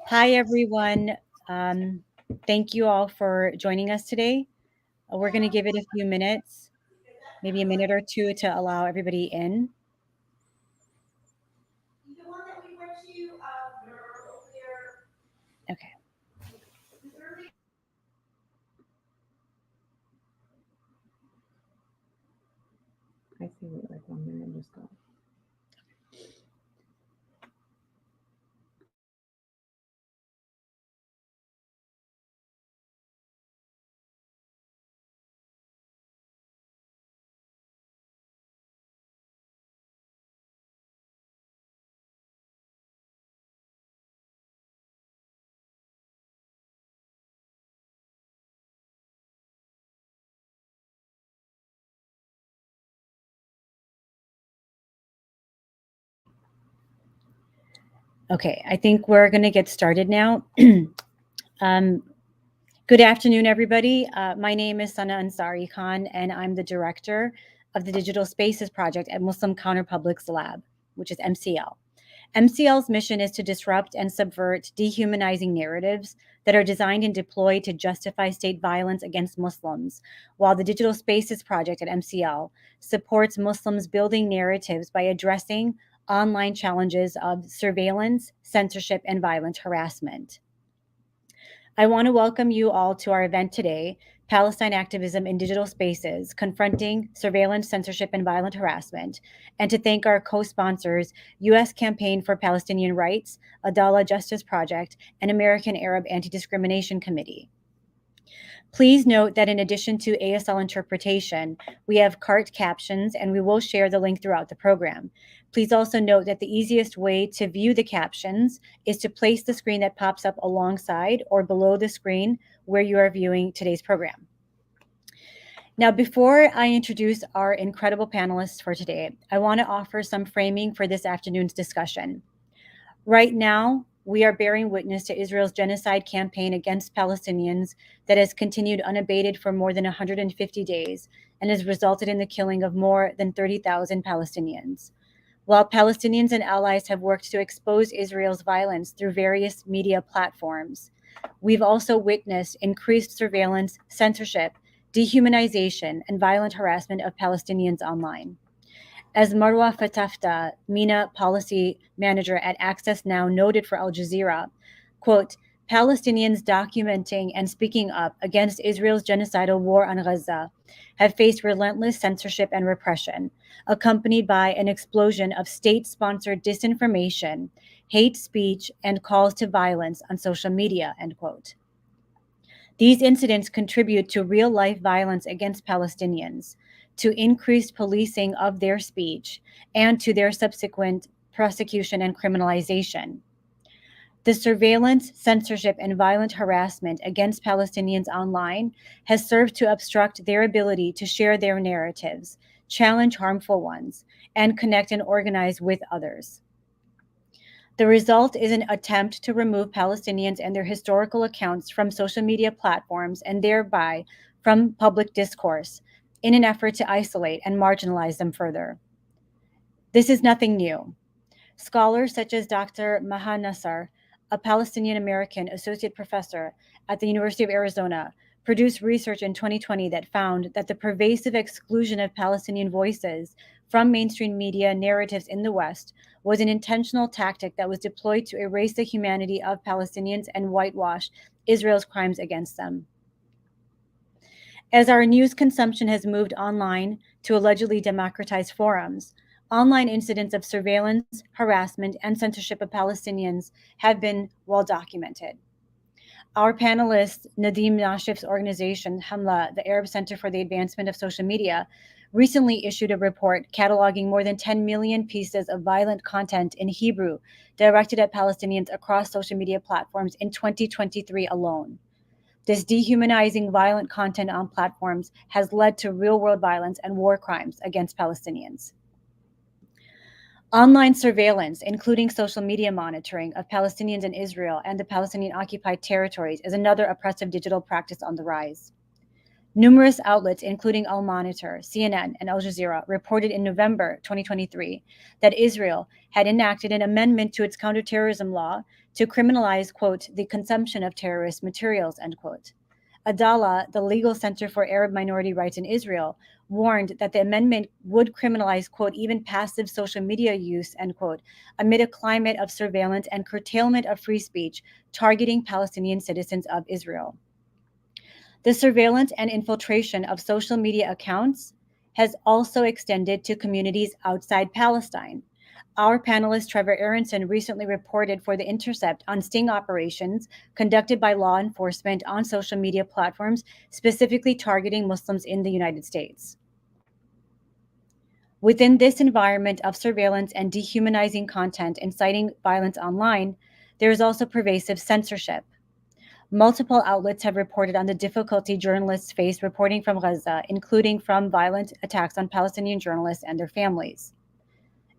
Hi, everyone. Um, Thank you all for joining us today. We're going to give it a few minutes, maybe a minute or two to allow everybody in. Okay. I say wait like 1 minute and just go. Okay. I think we're going to get started now. um, Good afternoon, everybody. My name is Sana Ansari Khan, and I'm the director of the Digital Spaces Project at Muslim Counterpublics Lab, which is MCL. MCL's mission is to disrupt and subvert dehumanizing narratives that are designed and deployed to justify state violence against Muslims, while the Digital Spaces Project at MCL supports Muslims building narratives by addressing online challenges of surveillance, censorship, and violent harassment. I want to welcome you all to our event today, Palestine Activism in Digital Spaces, Confronting Surveillance, Censorship, and Violent Harassment, and to thank our co-sponsors, U.S. Campaign for Palestinian Rights, Adala Justice Project, and American Arab Anti-Discrimination Committee. Please note that in addition to ASL interpretation, we have CART captions and we will share the link throughout the program. Please also note that the easiest way to view the captions is to place the screen that pops up alongside or below the screen where you are viewing today's program. Now, before I introduce our incredible panelists for today, I want to offer some framing for this afternoon's discussion. Right now, we are bearing witness to Israel's genocide campaign against Palestinians that has continued unabated for more than 150 days and has resulted in the killing of more than 30,000 Palestinians. While Palestinians and allies have worked to expose Israel's violence through various media platforms, we've also witnessed increased surveillance, censorship, dehumanization, and violent harassment of Palestinians online. As Marwa Fatafta, MENA policy manager at Access Now, noted for Al Jazeera, quote, Palestinians documenting and speaking up against Israel's genocidal war on Gaza have faced relentless censorship and repression, accompanied by an explosion of state-sponsored disinformation, hate speech, and calls to violence on social media, end quote. These incidents contribute to real life violence against Palestinians, to increased policing of their speech, and to their subsequent prosecution and criminalization. The surveillance, censorship, and violent harassment against Palestinians online has served to obstruct their ability to share their narratives, challenge harmful ones, and connect and organize with others. The result is an attempt to remove Palestinians and their historical accounts from social media platforms and thereby from public discourse in an effort to isolate and marginalize them further. This is nothing new. Scholars such as Dr. Maha Nassar, a Palestinian American associate professor at the University of Arizona, produced research in 2020 that found that the pervasive exclusion of Palestinian voices from mainstream media narratives in the West was an intentional tactic that was deployed to erase the humanity of Palestinians and whitewash Israel's crimes against them. As our news consumption has moved online to allegedly democratized forums, online incidents of surveillance, harassment, and censorship of Palestinians have been well documented. Our panelist, Nadim Nashif's organization, Hamla, the Arab Center for the Advancement of Social Media, recently issued a report cataloging more than 10 million pieces of violent content in Hebrew directed at Palestinians across social media platforms in 2023 alone. This dehumanizing violent content on platforms has led to real world violence and war crimes against Palestinians. Online surveillance, including social media monitoring of Palestinians in Israel and the Palestinian occupied territories, is another oppressive digital practice on the rise. Numerous outlets, including Al Monitor, CNN, and Al Jazeera, reported in November 2023 that Israel had enacted an amendment to its counterterrorism law to criminalize, quote, the consumption of terrorist materials, end quote. Adala, the Legal Center for Arab Minority Rights in Israel, warned that the amendment would criminalize, quote, even passive social media use, end quote, amid a climate of surveillance and curtailment of free speech targeting Palestinian citizens of Israel. The surveillance and infiltration of social media accounts has also extended to communities outside Palestine. Our panelist Trevor Aronson recently reported for The Intercept on sting operations conducted by law enforcement on social media platforms, specifically targeting Muslims in the United States. Within this environment of surveillance and dehumanizing content inciting violence online, there is also pervasive censorship. Multiple outlets have reported on the difficulty journalists face reporting from Gaza, including from violent attacks on Palestinian journalists and their families.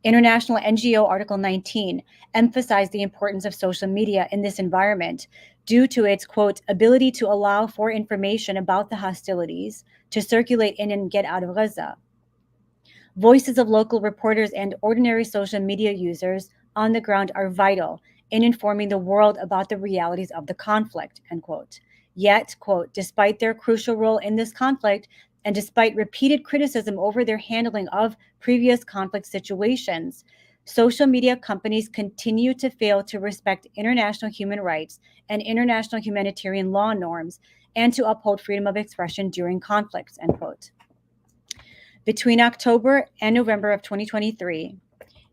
International NGO Article 19 emphasized the importance of social media in this environment due to its, quote, ability to allow for information about the hostilities to circulate in and get out of Gaza. Voices of local reporters and ordinary social media users on the ground are vital in informing the world about the realities of the conflict, end quote. Yet, quote, despite their crucial role in this conflict, and despite repeated criticism over their handling of previous conflict situations, social media companies continue to fail to respect international human rights and international humanitarian law norms and to uphold freedom of expression during conflicts, end quote. Between October and November of 2023,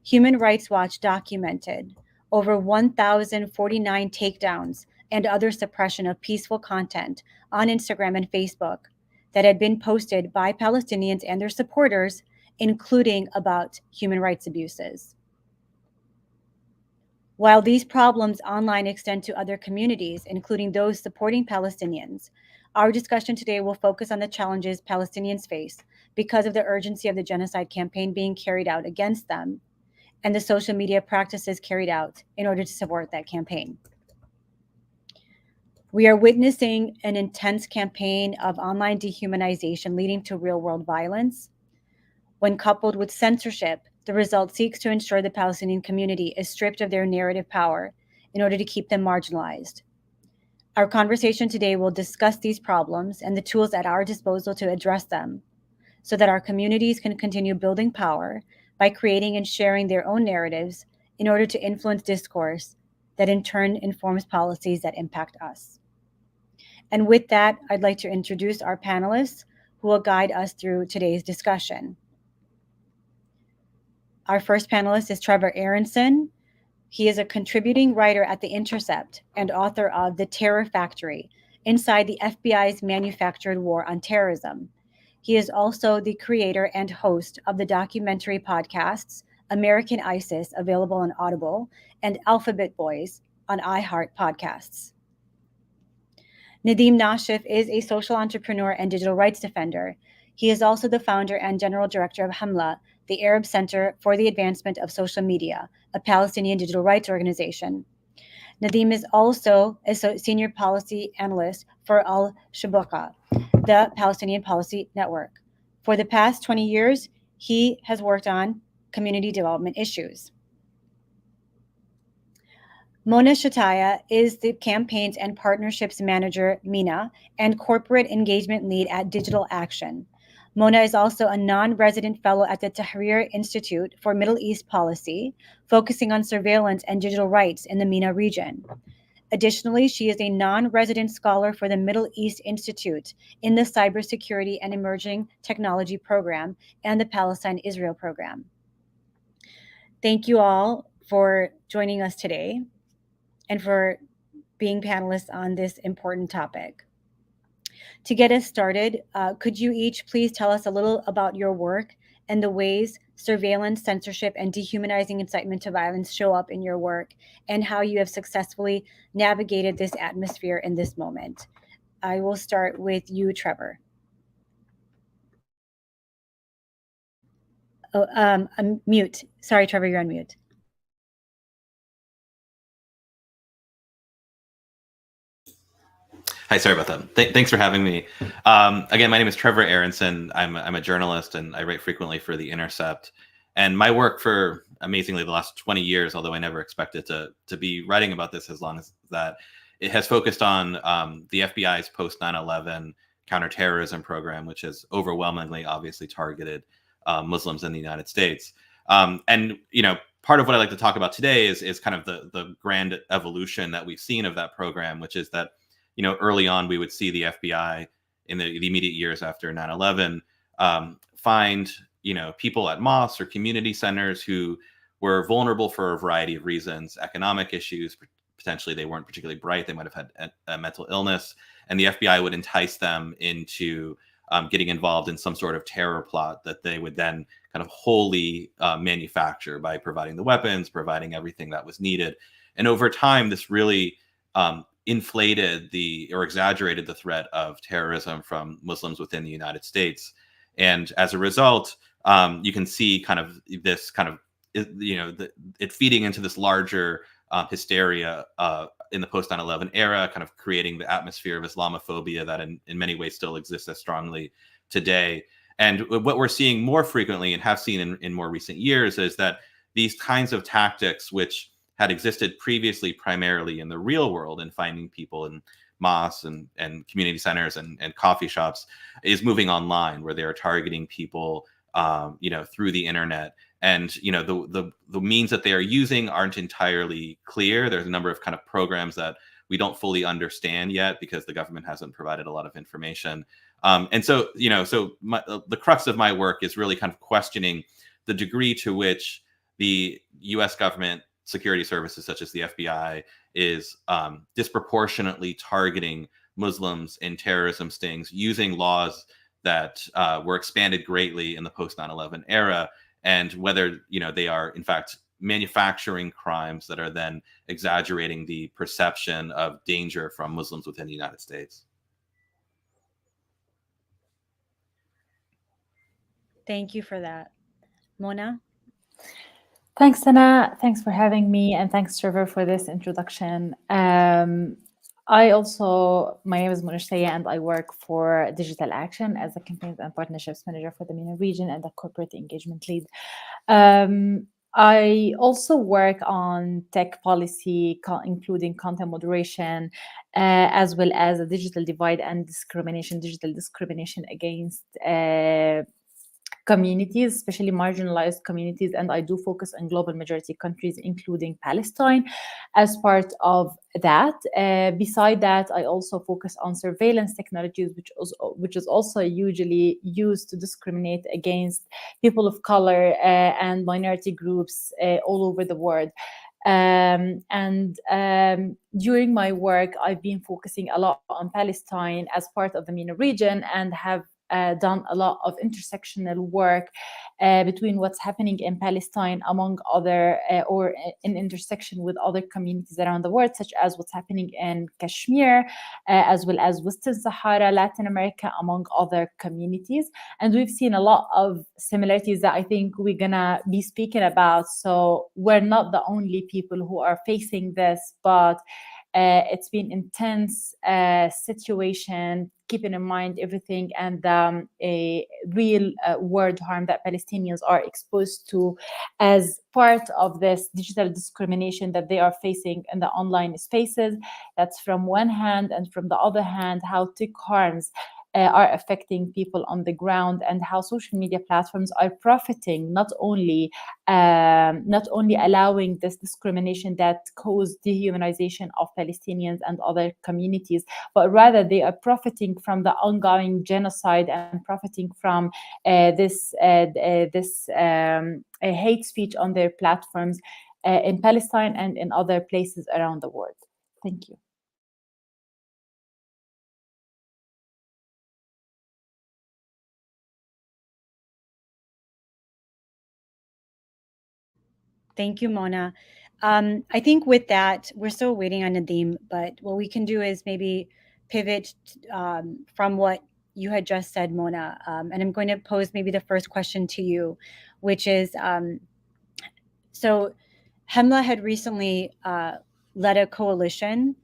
Human Rights Watch documented over 1,049 takedowns and other suppression of peaceful content on Instagram and Facebook that had been posted by Palestinians and their supporters, including about human rights abuses. While these problems online extend to other communities, including those supporting Palestinians, our discussion today will focus on the challenges Palestinians face because of the urgency of the genocide campaign being carried out against them and the social media practices carried out in order to support that campaign. We are witnessing an intense campaign of online dehumanization leading to real-world violence. When coupled with censorship, the result seeks to ensure the Palestinian community is stripped of their narrative power in order to keep them marginalized. Our conversation today will discuss these problems and the tools at our disposal to address them so that our communities can continue building power by creating and sharing their own narratives in order to influence discourse that in turn informs policies that impact us. And with that, I'd like to introduce our panelists who will guide us through today's discussion. Our first panelist is Trevor Aronson. He is a contributing writer at The Intercept and author of The Terror Factory, Inside the FBI's Manufactured War on Terrorism. He is also the creator and host of the documentary podcasts American ISIS, available on Audible, and Alphabet Boys on iHeart Podcasts. Nadeem Nashif is a social entrepreneur and digital rights defender. He is also the founder and general director of Hamla, the Arab Center for the Advancement of Social Media, a Palestinian digital rights organization. Nadeem is also a senior policy analyst for Al Shabuka, the Palestinian Policy Network. For the past 20 years, he has worked on community development issues. Mona Shataya is the campaigns and partnerships manager, MENA, and corporate engagement lead at Digital Action. Mona is also a non-resident fellow at the Tahrir Institute for Middle East Policy, focusing on surveillance and digital rights in the MENA region. Additionally, she is a non-resident scholar for the Middle East Institute in the Cybersecurity and Emerging Technology Program and the Palestine-Israel Program. Thank you all for joining us today and for being panelists on this important topic. To get us started, could you each please tell us a little about your work and the ways surveillance, censorship, and dehumanizing incitement to violence show up in your work, and how you have successfully navigated this atmosphere in this moment? I will start with you, Trevor. Oh, I'm mute. Sorry, Trevor, you're on mute. Hi, sorry about that. Thanks for having me. Again, my name is Trevor Aronson. I'm a journalist and I write frequently for The Intercept. And my work for, amazingly, the last 20 years, although I never expected to be writing about this as long as that, it has focused on the FBI's post 9/11 counterterrorism program, which has overwhelmingly, obviously, targeted Muslims in the United States. And part of what I like to talk about today is kind of the grand evolution that we've seen of that program, which is that early on, we would see the FBI in the immediate years after 9/11 find, people at mosques or community centers who were vulnerable for a variety of reasons, economic issues, potentially they weren't particularly bright, they might have had a mental illness, and the FBI would entice them into getting involved in some sort of terror plot that they would then kind of wholly manufacture by providing the weapons, providing everything that was needed. And over time, this really inflated or exaggerated the threat of terrorism from Muslims within the United States. And as a result, you can see kind of this kind of, it feeding into this larger hysteria in the post 9/11 era, kind of creating the atmosphere of Islamophobia that in many ways still exists as strongly today. And what we're seeing more frequently and have seen in more recent years is that these kinds of tactics, which had existed previously primarily in the real world and finding people in mosques and community centers and coffee shops, is moving online, where they are targeting people through the internet. And the means that they are using aren't entirely clear. There's a number of kind of programs that we don't fully understand yet because the government hasn't provided a lot of information. And so the crux of my work is really kind of questioning the degree to which the U.S. government security services such as the FBI is disproportionately targeting Muslims in terrorism stings using laws that were expanded greatly in the post 9/11 era, and whether they are in fact manufacturing crimes that are then exaggerating the perception of danger from Muslims within the United States. Thank you for that. Mona? Thanks, Sana. Thanks for having me, and thanks, Trevor, for this introduction. My name is Mona Shaya, and I work for Digital Action as a campaigns and partnerships manager for the MENA region and the corporate engagement lead. I also work on tech policy, including content moderation, as well as a digital divide and digital discrimination against communities, especially marginalized communities, and I do focus on global majority countries, including Palestine, as part of that. Beside that, I also focus on surveillance technologies, which is also usually used to discriminate against people of color and minority groups all over the world. During my work, I've been focusing a lot on Palestine as part of the MENA region, and have done a lot of intersectional work between what's happening in Palestine among other or in intersection with other communities around the world, such as what's happening in Kashmir, as well as Western Sahara, Latin America, among other communities. And we've seen a lot of similarities that I think we're gonna be speaking about. So we're not the only people who are facing this, but it's been intense situation, keeping in mind everything and a real world harm that Palestinians are exposed to as part of this digital discrimination that they are facing in the online spaces. That's from one hand, and from the other hand, how tech harms are affecting people on the ground, and how social media platforms are profiting, not only allowing this discrimination that cause dehumanization of Palestinians and other communities, but rather they are profiting from the ongoing genocide and profiting from this hate speech on their platforms in Palestine and in other places around the world. Thank you. Thank you, Mona. I think with that, we're still waiting on Nadim, but what we can do is maybe pivot from what you had just said, Mona. And I'm going to pose maybe the first question to you, which is, so Hemla had recently led a coalition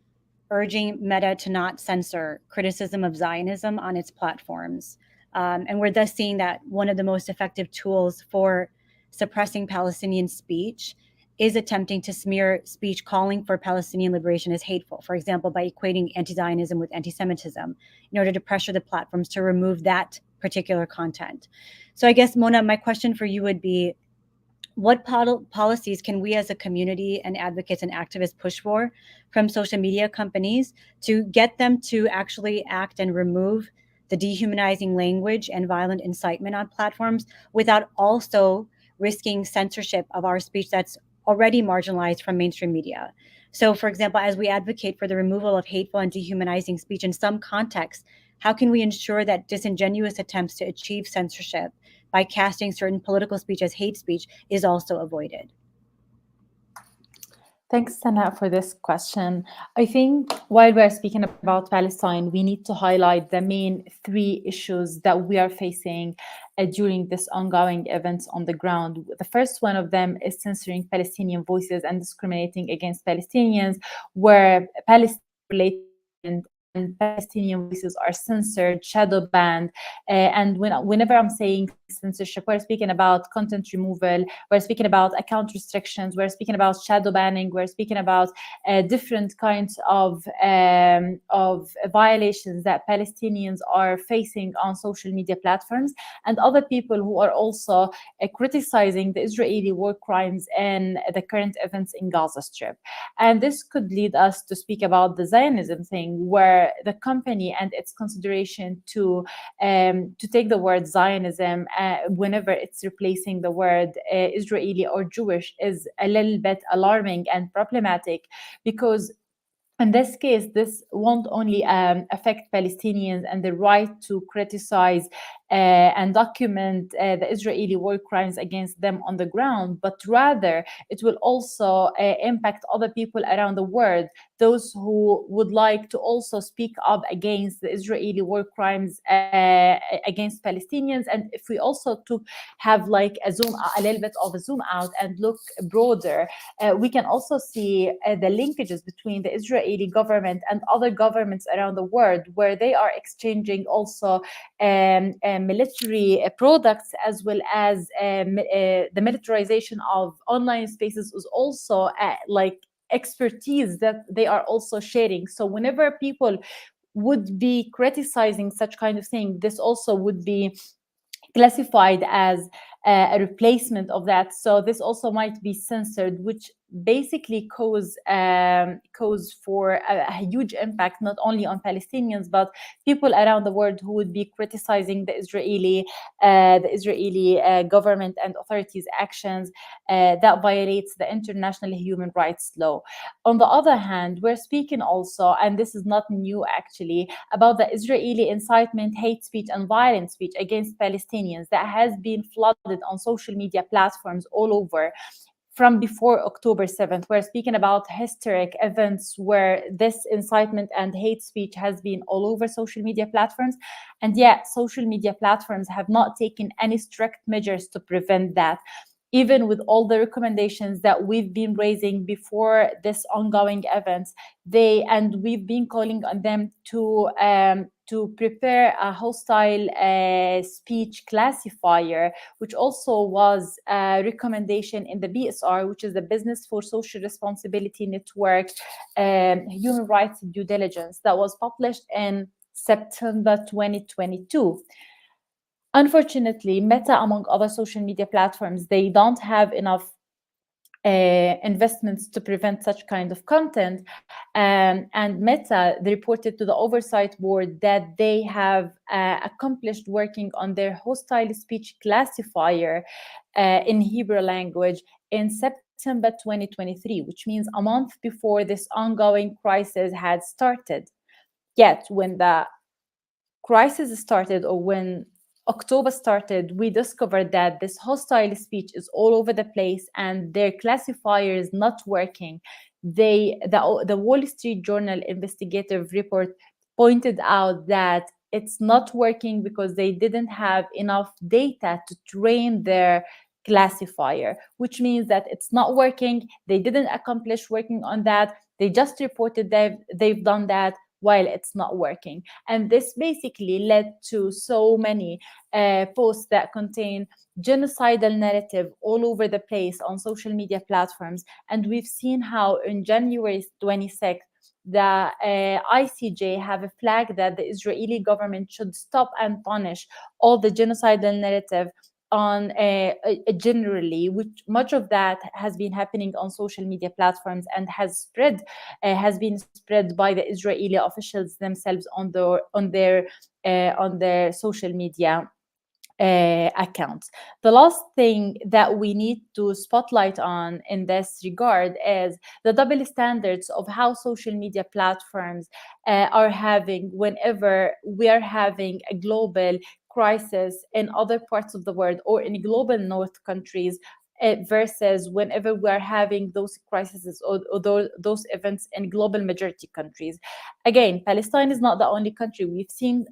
urging Meta to not censor criticism of Zionism on its platforms. And we're thus seeing that one of the most effective tools for suppressing Palestinian speech is attempting to smear speech calling for Palestinian liberation as hateful, for example, by equating anti-Zionism with anti-Semitism in order to pressure the platforms to remove that particular content. So I guess, Mona, my question for you would be, what policies can we as a community and advocates and activists push for from social media companies to get them to actually act and remove the dehumanizing language and violent incitement on platforms without also risking censorship of our speech that's already marginalized from mainstream media? So, for example, as we advocate for the removal of hateful and dehumanizing speech in some contexts, how can we ensure that disingenuous attempts to achieve censorship by casting certain political speech as hate speech is also avoided? Thanks, Sana, for this question. I think while we're speaking about Palestine, we need to highlight the main three issues that we are facing during this ongoing events on the ground. The first one of them is censoring Palestinian voices and discriminating against Palestinians, where Palestine-related and Palestinian voices are censored, shadow banned. And whenever I'm saying censorship, we're speaking about content removal, we're speaking about account restrictions, we're speaking about shadow banning, we're speaking about different kinds of violations that Palestinians are facing on social media platforms, and other people who are also criticizing the Israeli war crimes and the current events in Gaza Strip. And this could lead us to speak about the Zionism thing, where the company and its consideration to take the word Zionism whenever it's replacing the word Israeli or Jewish is a little bit alarming and problematic, because in this case, this won't only affect Palestinians and the right to criticize and document the Israeli war crimes against them on the ground, but rather it will also impact other people around the world, those who would like to also speak up against the Israeli war crimes against Palestinians. And if we also have like a little bit of a zoom out and look broader, we can also see the linkages between the Israeli government and other governments around the world, where they are exchanging also military products, as well as the militarization of online spaces is also like expertise that they are also sharing. So whenever people would be criticizing such kind of thing, this also would be classified as a replacement of that. So this also might be censored, which basically cause for a huge impact, not only on Palestinians, but people around the world who would be criticizing the Israeli government and authorities' actions that violates the international human rights law. On the other hand, we're speaking also, and this is not new actually, about the Israeli incitement, hate speech, and violent speech against Palestinians that has been flooded on social media platforms all over from before October 7th. We're speaking about historic events where this incitement and hate speech has been all over social media platforms. And yet social media platforms have not taken any strict measures to prevent that, even with all the recommendations that we've been raising before this ongoing events. We've been calling on them to prepare a hostile speech classifier, which also was a recommendation in the BSR, which is the Business for Social Responsibility Network Human Rights Due Diligence, that was published in September 2022. Unfortunately, Meta, among other social media platforms, they don't have enough investments to prevent such kind of content. And Meta, they reported to the oversight board that they have accomplished working on their hostile speech classifier in Hebrew language in September 2023, which means a month before this ongoing crisis had started. Yet when the crisis started, or when October started, we discovered that this hostile speech is all over the place and their classifier is not working. The Wall Street Journal investigative report pointed out that it's not working because they didn't have enough data to train their classifier, which means that it's not working. They didn't accomplish working on that. They just reported they've done that while it's not working. And this basically led to so many posts that contain genocidal narrative all over the place on social media platforms. And we've seen how in January 26th, the ICJ have a flag that the Israeli government should stop and punish all the genocidal narrative on generally, which much of that has been happening on social media platforms and has been spread by the Israeli officials themselves on their social media accounts. The last thing that we need to spotlight on in this regard is the double standards of how social media platforms are having whenever we are having a global crisis in other parts of the world or in global north countries versus whenever we are having those crises or those events in global majority countries. Again, Palestine is not the only country. We've seen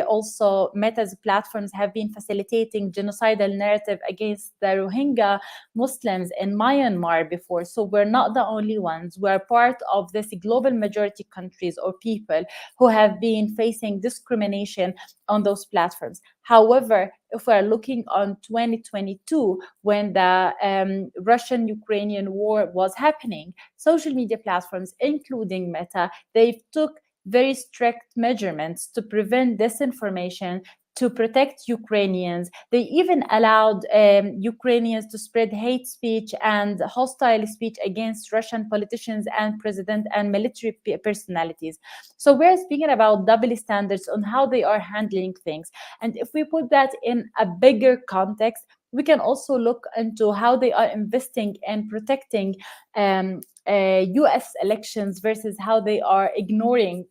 also Meta's platforms have been facilitating genocidal narrative against the Rohingya Muslims in Myanmar before. So we're not the only ones. We're part of this global majority countries or people who have been facing discrimination on those platforms. However, if we're looking on 2022, when the Russian-Ukrainian war was happening, social media platforms, including Meta, they took very strict measurements to prevent disinformation, to protect Ukrainians. They even allowed Ukrainians to spread hate speech and hostile speech against Russian politicians and president and military personalities. So we're speaking about double standards on how they are handling things. And if we put that in a bigger context, we can also look into how they are investing in protecting US elections versus how they are ignoring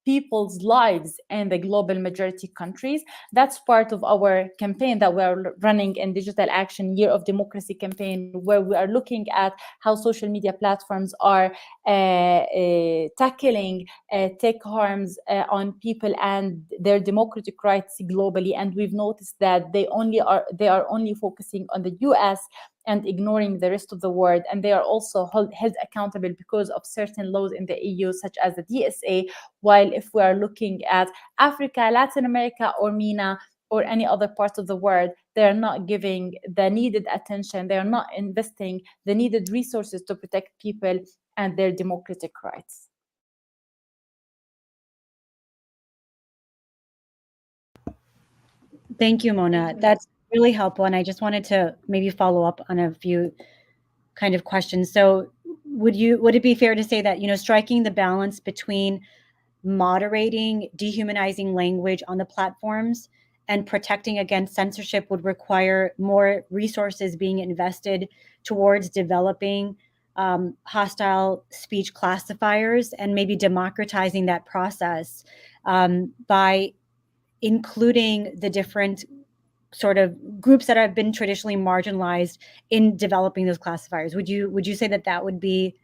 people's lives in the global majority countries. That's part of our campaign that we're running in Digital Action Year of Democracy campaign, where we are looking at how social media platforms are tackling tech harms on people and their democratic rights globally. And we've noticed that they are only focusing on the US and ignoring the rest of the world. And they are also held accountable because of certain laws in the EU, such as the DSA. While if we are looking at Africa, Latin America, or MENA, or any other parts of the world, they are not giving the needed attention. They are not investing the needed resources to protect people and their democratic rights. Thank you, Mona. That's really helpful. And I just wanted to maybe follow up on a few kind of questions. So would it be fair to say that, striking the balance between moderating dehumanizing language on the platforms and protecting against censorship would require more resources being invested towards developing hostile speech classifiers and maybe democratizing that process by including the different sort of groups that have been traditionally marginalized in developing those classifiers? Would you say that would be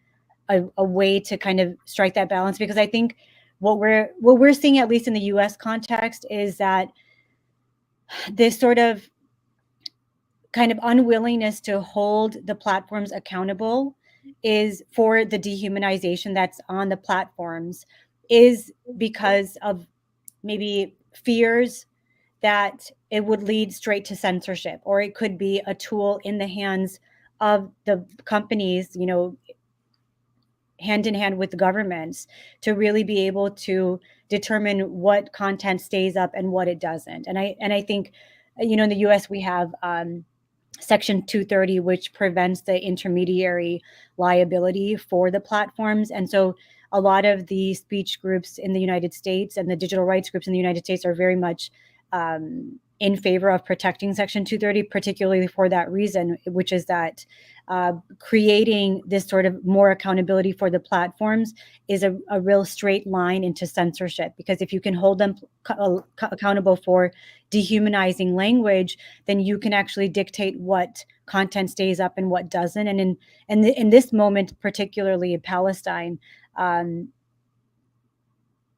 a way to kind of strike that balance? Because I think what we're seeing, at least in the US context, is that this sort of kind of unwillingness to hold the platforms accountable is for the dehumanization that's on the platforms is because of maybe fears that it would lead straight to censorship, or it could be a tool in the hands of the companies, hand in hand with the governments, to really be able to determine what content stays up and what it doesn't. And I think, in the US we have Section 230, which prevents the intermediary liability for the platforms. And so a lot of the speech groups in the United States and the digital rights groups in the United States are very much in favor of protecting Section 230, particularly for that reason, which is that creating this sort of more accountability for the platforms is a real straight line into censorship. Because if you can hold them accountable for dehumanizing language, then you can actually dictate what content stays up and what doesn't. And in this moment, particularly in Palestine,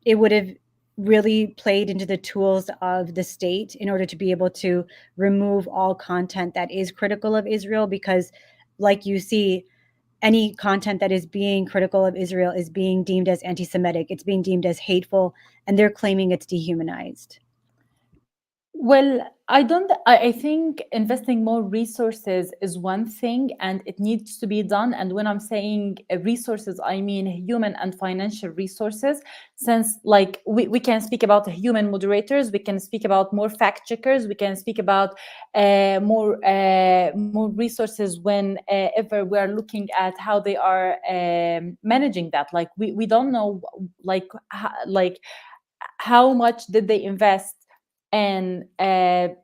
it would have really played into the tools of the state in order to be able to remove all content that is critical of Israel, because like you see, any content that is being critical of Israel is being deemed as anti-Semitic, it's being deemed as hateful, and they're claiming it's dehumanized. Well, I think investing more resources is one thing and it needs to be done. And when I'm saying resources, I mean human and financial resources. Since like we can speak about human moderators, we can speak about more fact checkers, we can speak about more resources when ever we are looking at how they are managing that. Like we don't know like how much did they invest in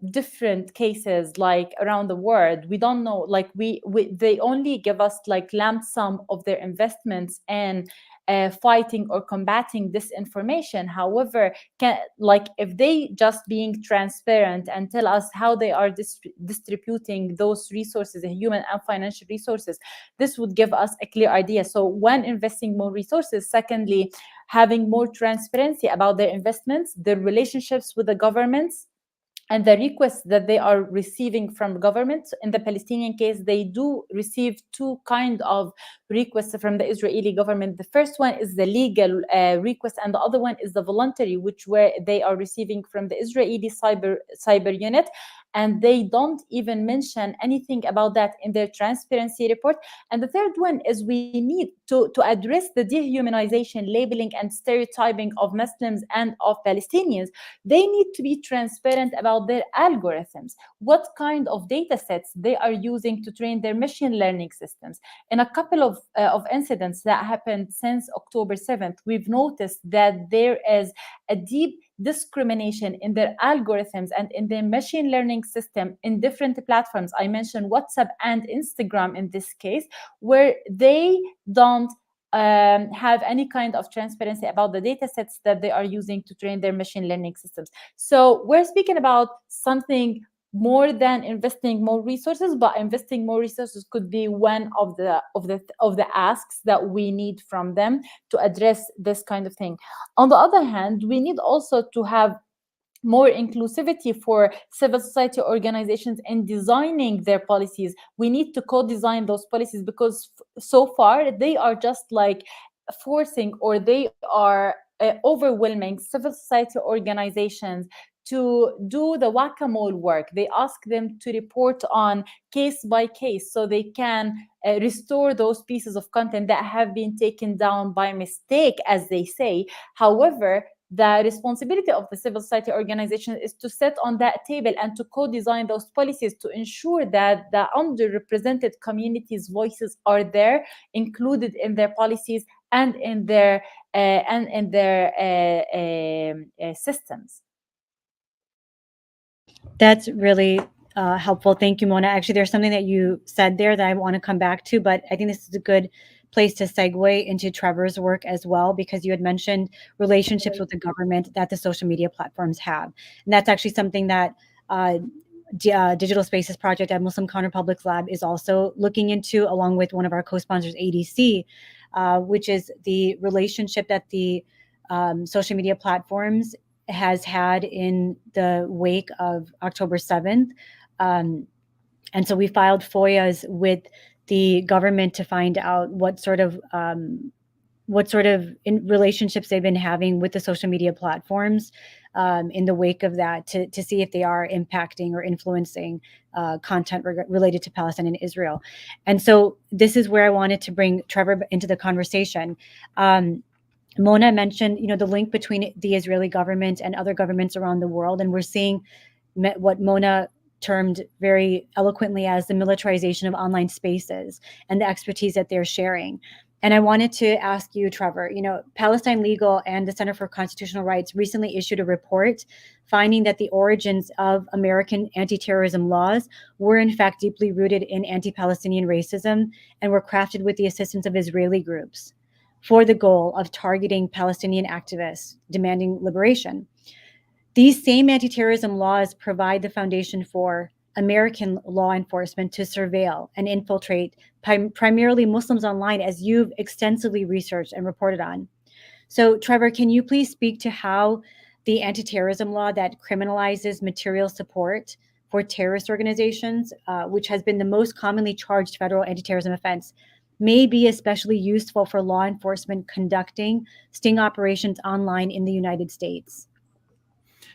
different cases like around the world. We don't know, like we they only give us like lump sum of their investments and fighting or combating disinformation. However, like if they just being transparent and tell us how they are distributing those resources, human and financial resources, this would give us a clear idea. So when investing more resources, secondly, having more transparency about their investments, their relationships with the governments, and the requests that they are receiving from government. In the Palestinian case, they do receive two kind of requests from the Israeli government. The first one is the legal request, and the other one is the voluntary, which where they are receiving from the Israeli cyber unit. And they don't even mention anything about that in their transparency report. And the third one is we need to address the dehumanization, labeling, and stereotyping of Muslims and of Palestinians. They need to be transparent about their algorithms, what kind of data sets they are using to train their machine learning systems. In a couple of incidents that happened since October 7th, we've noticed that there is a deep discrimination in their algorithms and in their machine learning system in different platforms. I mentioned WhatsApp and Instagram in this case, where they don't have any kind of transparency about the data sets that they are using to train their machine learning systems. So we're speaking about something more than investing more resources, but investing more resources could be one of the asks that we need from them to address this kind of thing. On the other hand, we need also to have more inclusivity for civil society organizations in designing their policies. We need to co-design those policies, because so far they are just like forcing, or they are overwhelming civil society organizations to do the whack-a-mole work. They ask them to report on case by case so they can restore those pieces of content that have been taken down by mistake, as they say. However, the responsibility of the civil society organization is to sit on that table and to co-design those policies to ensure that the underrepresented communities' voices are there, included in their policies and in their systems. That's really helpful. Thank you, Mona. Actually, there's something that you said there that I want to come back to, but I think this is a good place to segue into Trevor's work as well, because you had mentioned relationships with the government that the social media platforms have. And that's actually something that Digital Spaces Project at Muslim Counterpublics Lab is also looking into, along with one of our co-sponsors, ADC, which is the relationship that the social media platforms has had in the wake of October 7th. And so we filed FOIAs with the government to find out what sort of relationships they've been having with the social media platforms in the wake of that, to see if they are impacting or influencing content related to Palestine and Israel. And so this is where I wanted to bring Trevor into the conversation. Mona mentioned, the link between the Israeli government and other governments around the world, and we're seeing what Mona termed very eloquently as the militarization of online spaces and the expertise that they're sharing. And I wanted to ask you, Trevor, Palestine Legal and the Center for Constitutional Rights recently issued a report finding that the origins of American anti-terrorism laws were in fact deeply rooted in anti-Palestinian racism and were crafted with the assistance of Israeli groups for the goal of targeting Palestinian activists demanding liberation. These same anti-terrorism laws provide the foundation for American law enforcement to surveil and infiltrate primarily Muslims online, as you've extensively researched and reported on. So, Trevor, can you please speak to how the anti-terrorism law that criminalizes material support for terrorist organizations, which has been the most commonly charged federal anti-terrorism offense, may be especially useful for law enforcement conducting sting operations online in the United States.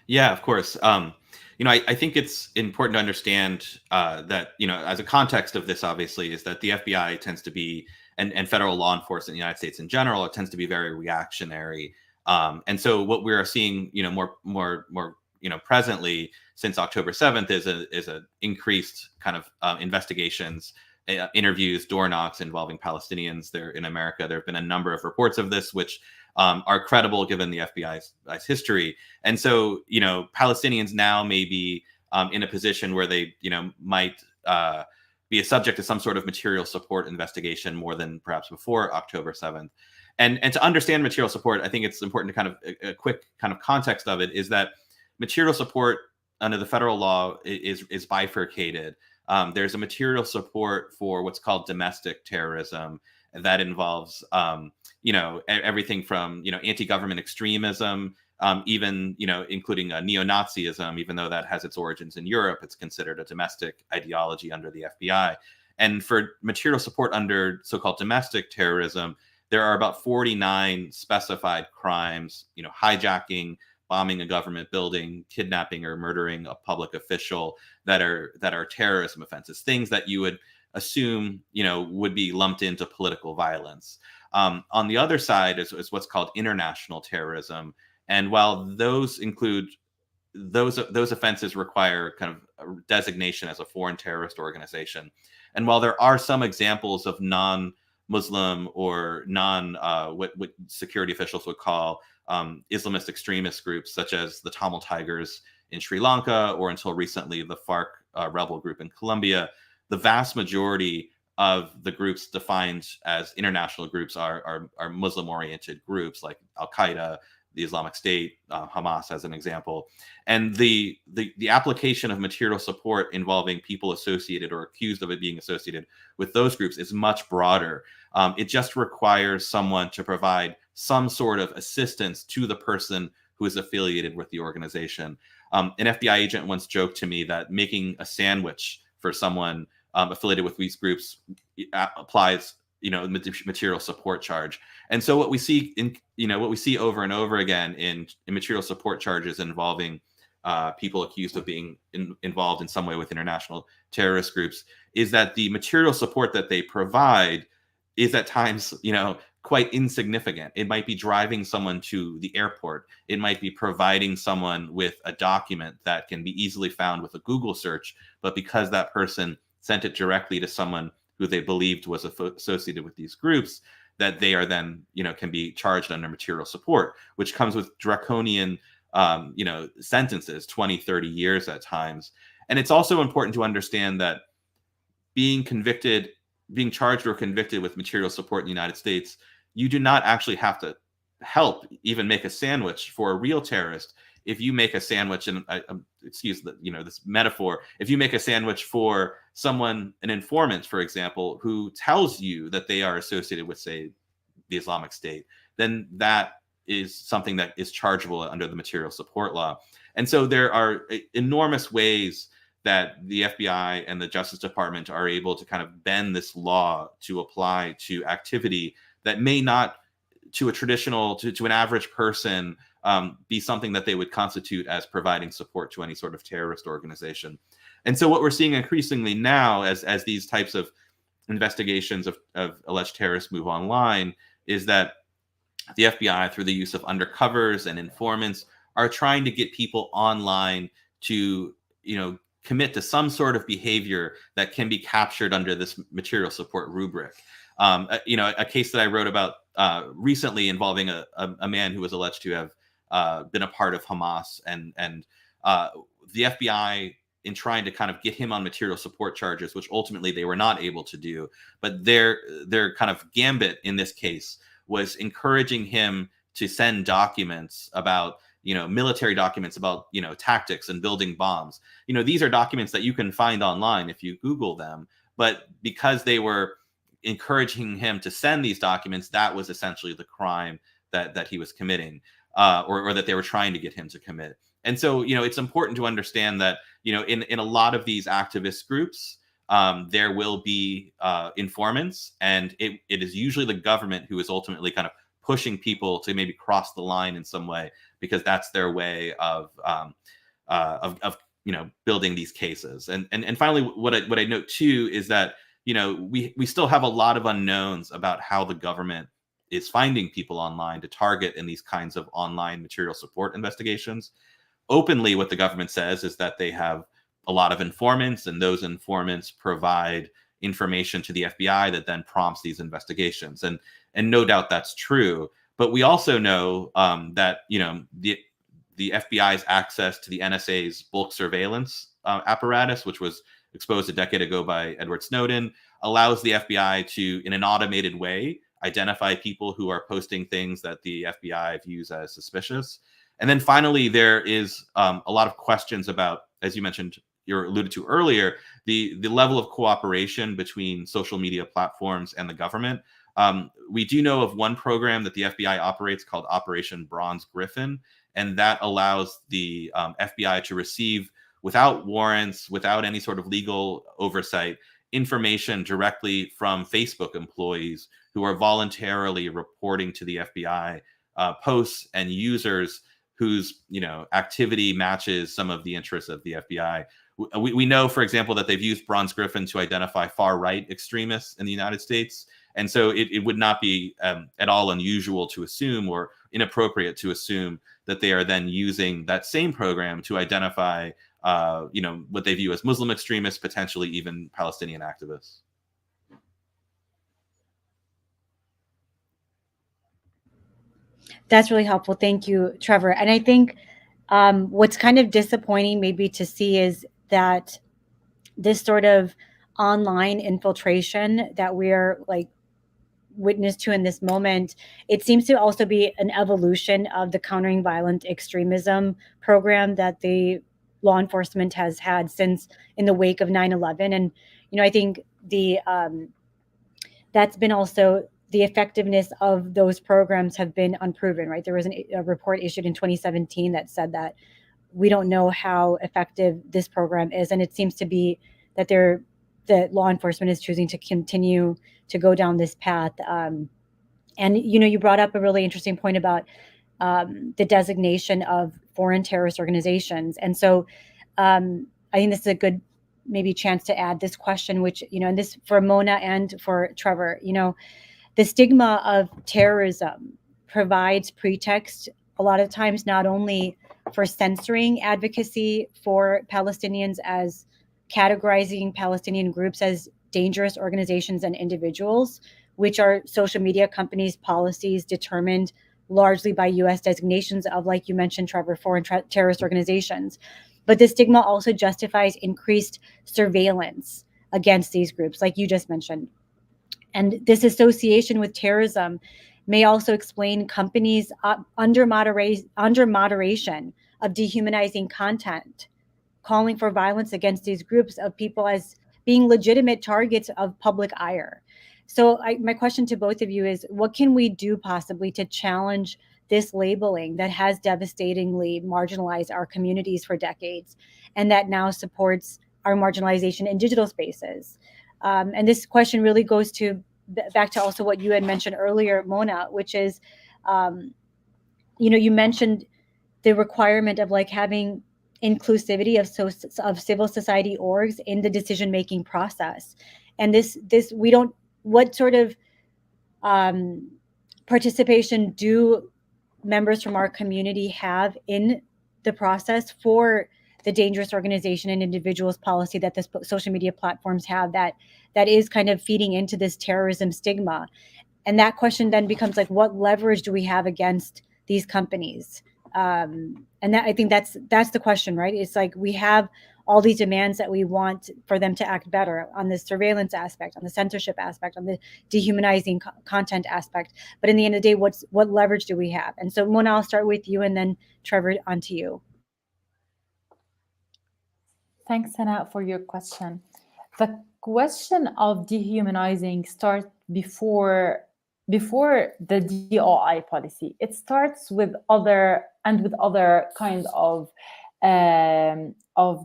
Yeah, of course. I think it's important to understand that, as a context of this, obviously, is that the FBI tends to be, and federal law enforcement in the United States in general, it tends to be very reactionary. And so what we're seeing, more presently since October 7th is a increased kind of investigations, interviews, door knocks involving Palestinians there in America. There have been a number of reports of this, which are credible given the FBI's history. And so, Palestinians now may be in a position where they, might be a subject to some sort of material support investigation more than perhaps before October 7th. And to understand material support, I think it's important to kind of a quick kind of context of it is that material support under the federal law is bifurcated. There's a material support for what's called domestic terrorism, and that involves everything from anti-government extremism, even including neo-Nazism. Even though that has its origins in Europe, it's considered a domestic ideology under the FBI. And for material support under so-called domestic terrorism, there are about 49 specified crimes: hijacking, bombing a government building, kidnapping or murdering a public official, that are terrorism offenses, things that you would assume would be lumped into political violence. On the other side is what's called international terrorism, and while those include those offenses require kind of a designation as a foreign terrorist organization, and while there are some examples of non-Muslim or what security officials would call Islamist extremist groups, such as the Tamil Tigers in Sri Lanka, or until recently the FARC rebel group in Colombia, the vast majority of the groups defined as international groups are Muslim-oriented groups like Al-Qaeda, the Islamic State, Hamas as an example. And the application of material support involving people associated or accused of it being associated with those groups is much broader. It just requires someone to provide some sort of assistance to the person who is affiliated with the organization. An FBI agent once joked to me that making a sandwich for someone affiliated with these groups applies, material support charge. And so what we see over and over again in material support charges involving people accused of being involved in some way with international terrorist groups is that the material support that they provide is at times, quite insignificant. It might be driving someone to the airport. It might be providing someone with a document that can be easily found with a Google search, but because that person sent it directly to someone who they believed was associated with these groups, that they are then, can be charged under material support, which comes with draconian, sentences, 20, 30 years at times. And it's also important to understand that being charged or convicted with material support in the United States, you do not actually have to help even make a sandwich for a real terrorist. If you make a sandwich, and excuse this metaphor, if you make a sandwich for someone, an informant, for example, who tells you that they are associated with, say, the Islamic State, then that is something that is chargeable under the material support law. And so there are enormous ways that the FBI and the Justice Department are able to kind of bend this law to apply to activity that may not, to an average person, be something that they would constitute as providing support to any sort of terrorist organization. And so what we're seeing increasingly now as these types of investigations of alleged terrorists move online is that the FBI, through the use of undercovers and informants, are trying to get people online to, commit to some sort of behavior that can be captured under this material support rubric. A case that I wrote about recently involving a man who was alleged to have been a part of Hamas, and the FBI, in trying to kind of get him on material support charges, which ultimately they were not able to do, but their kind of gambit in this case was encouraging him to send documents about, military documents about, tactics and building bombs. These are documents that you can find online if you Google them, but because they were encouraging him to send these documents, that was essentially the crime that he was committing. or that they were trying to get him to commit. And so, it's important to understand that, in a lot of these activist groups, there will be informants, and it is usually the government who is ultimately kind of pushing people to maybe cross the line in some way, because that's their way of building these cases. And finally, what I note too is that we still have a lot of unknowns about how the government is finding people online to target in these kinds of online material support investigations. Openly, what the government says is that they have a lot of informants, and those informants provide information to the FBI that then prompts these investigations. And no doubt that's true. But we also know that the FBI's access to the NSA's bulk surveillance apparatus, which was exposed a decade ago by Edward Snowden, allows the FBI to, in an automated way, identify people who are posting things that the FBI views as suspicious. And then finally, there is a lot of questions about, as you mentioned, you alluded to earlier, the level of cooperation between social media platforms and the government. We do know of one program that the FBI operates called Operation Bronze Griffin, and that allows the FBI to receive, without warrants, without any sort of legal oversight, information directly from Facebook employees who are voluntarily reporting to the FBI posts and users whose activity matches some of the interests of the FBI. We know, for example, that they've used Bronze Griffin to identify far-right extremists in the United States. And so it would not be at all unusual to assume, or inappropriate to assume, that they are then using that same program to identify what they view as Muslim extremists, potentially even Palestinian activists. That's really helpful. Thank you, Trevor. And I think what's kind of disappointing maybe to see is that this sort of online infiltration that we're like witness to in this moment, it seems to also be an evolution of the countering violent extremism program that the law enforcement has had since in the wake of 9/11. And I think that's been also the effectiveness of those programs have been unproven, right? There was a report issued in 2017 that said that we don't know how effective this program is, and it seems to be that the law enforcement is choosing to continue to go down this path. And you brought up a really interesting point about the designation of foreign terrorist organizations, and so I think this is a good maybe chance to add this question, which and this for Mona and for Trevor. The stigma of terrorism provides pretext a lot of times not only for censoring advocacy for Palestinians, as categorizing Palestinian groups as dangerous organizations and individuals, which are social media companies' policies determined largely by U.S. designations of, like you mentioned, Trevor, foreign terrorist organizations. But the stigma also justifies increased surveillance against these groups, like you just mentioned. And this association with terrorism may also explain companies under moderation of dehumanizing content, calling for violence against these groups of people as being legitimate targets of public ire. So my question to both of you is, what can we do possibly to challenge this labeling that has devastatingly marginalized our communities for decades, and that now supports our marginalization in digital spaces? And this question really goes back to also what you had mentioned earlier, Mona, which is, you mentioned the requirement of like having inclusivity of civil society orgs in the decision-making process. And what sort of participation do members from our community have in the process for the dangerous organization and individuals policy that the social media platforms have that is kind of feeding into this terrorism stigma? And that question then becomes like, what leverage do we have against these companies? And that, I think that's the question, right? It's like we have all these demands that we want for them to act better on the surveillance aspect, on the censorship aspect, on the dehumanizing content aspect. But in the end of the day, what leverage do we have? And so, Mona, I'll start with you, and then Trevor, on to you. Thanks, Sana, for your question. The question of dehumanizing starts before before the DOI policy. It starts with other kind of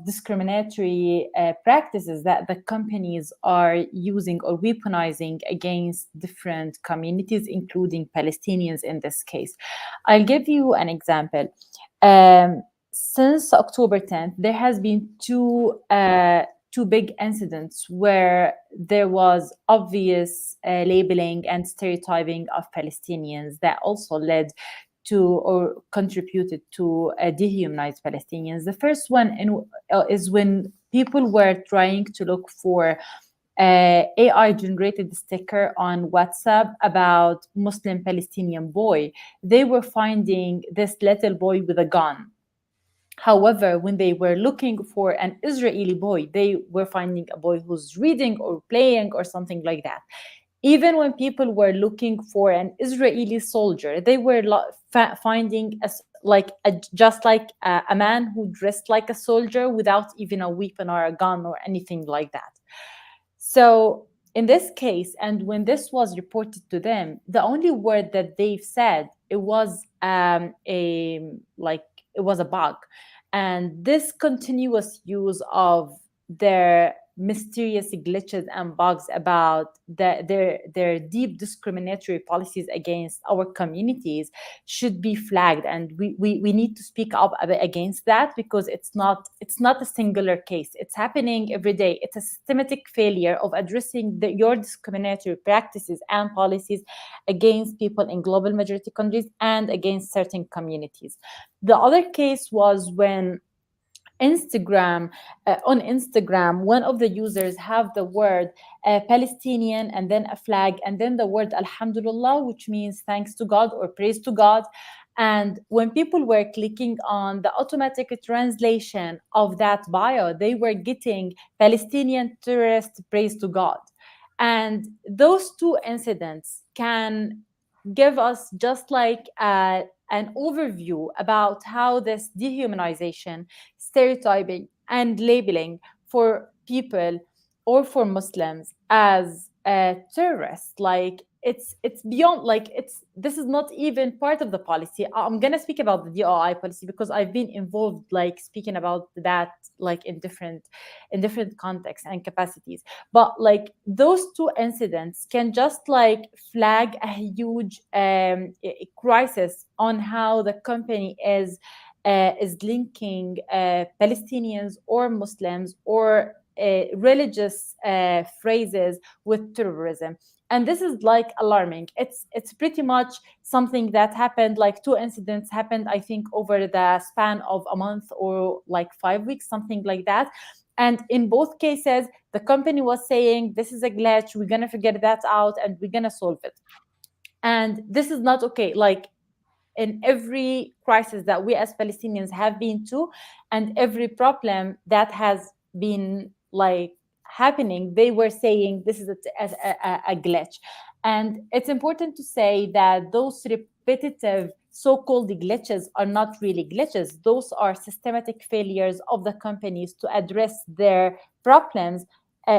discriminatory practices that the companies are using or weaponizing against different communities, including Palestinians in this case. I'll give you an example. Since October 10th, there has been two big incidents where there was obvious labeling and stereotyping of Palestinians that also led to or contributed to dehumanize Palestinians. The first one is when people were trying to look for AI generated sticker on WhatsApp about Muslim Palestinian boy. They were finding this little boy with a gun. However, when they were looking for an Israeli boy, they were finding a boy who's reading or playing or something like that. Even when people were looking for an Israeli soldier, they were finding just like a man who dressed like a soldier without even a weapon or a gun or anything like that. So in this case, and when this was reported to them, the only word that they've said it was it was a bug. And this continuous use of their mysterious glitches and bugs about their deep discriminatory policies against our communities should be flagged, and we need to speak up against that, because it's not a singular case. It's happening every day. It's a systematic failure of addressing your discriminatory practices and policies against people in global majority countries and against certain communities. The other case was when on Instagram, one of the users have the word Palestinian and then a flag and then the word Alhamdulillah, which means thanks to God or praise to God. And when people were clicking on the automatic translation of that bio, they were getting Palestinian terrorist praise to God. And those two incidents can give us just like an overview about how this dehumanization, stereotyping, and labeling for people or for Muslims as terrorists, like it's beyond, like this is not even part of the policy. I'm gonna speak about the DOI policy because I've been involved, like speaking about that, like in different contexts and capacities. But like those two incidents can just like flag a huge crisis on how the company is linking Palestinians or Muslims or religious phrases with terrorism. And this is like alarming. It's pretty much something that happened, like two incidents happened, I think, over the span of a month or like 5 weeks, something like that. And in both cases, the company was saying, this is a glitch, we're going to figure that out and we're going to solve it. And this is not okay. Like in every crisis that we as Palestinians have been to, and every problem that has been like happening, they were saying this is a glitch. And it's important to say that those repetitive so-called glitches are not really glitches. Those are systematic failures of the companies to address their problems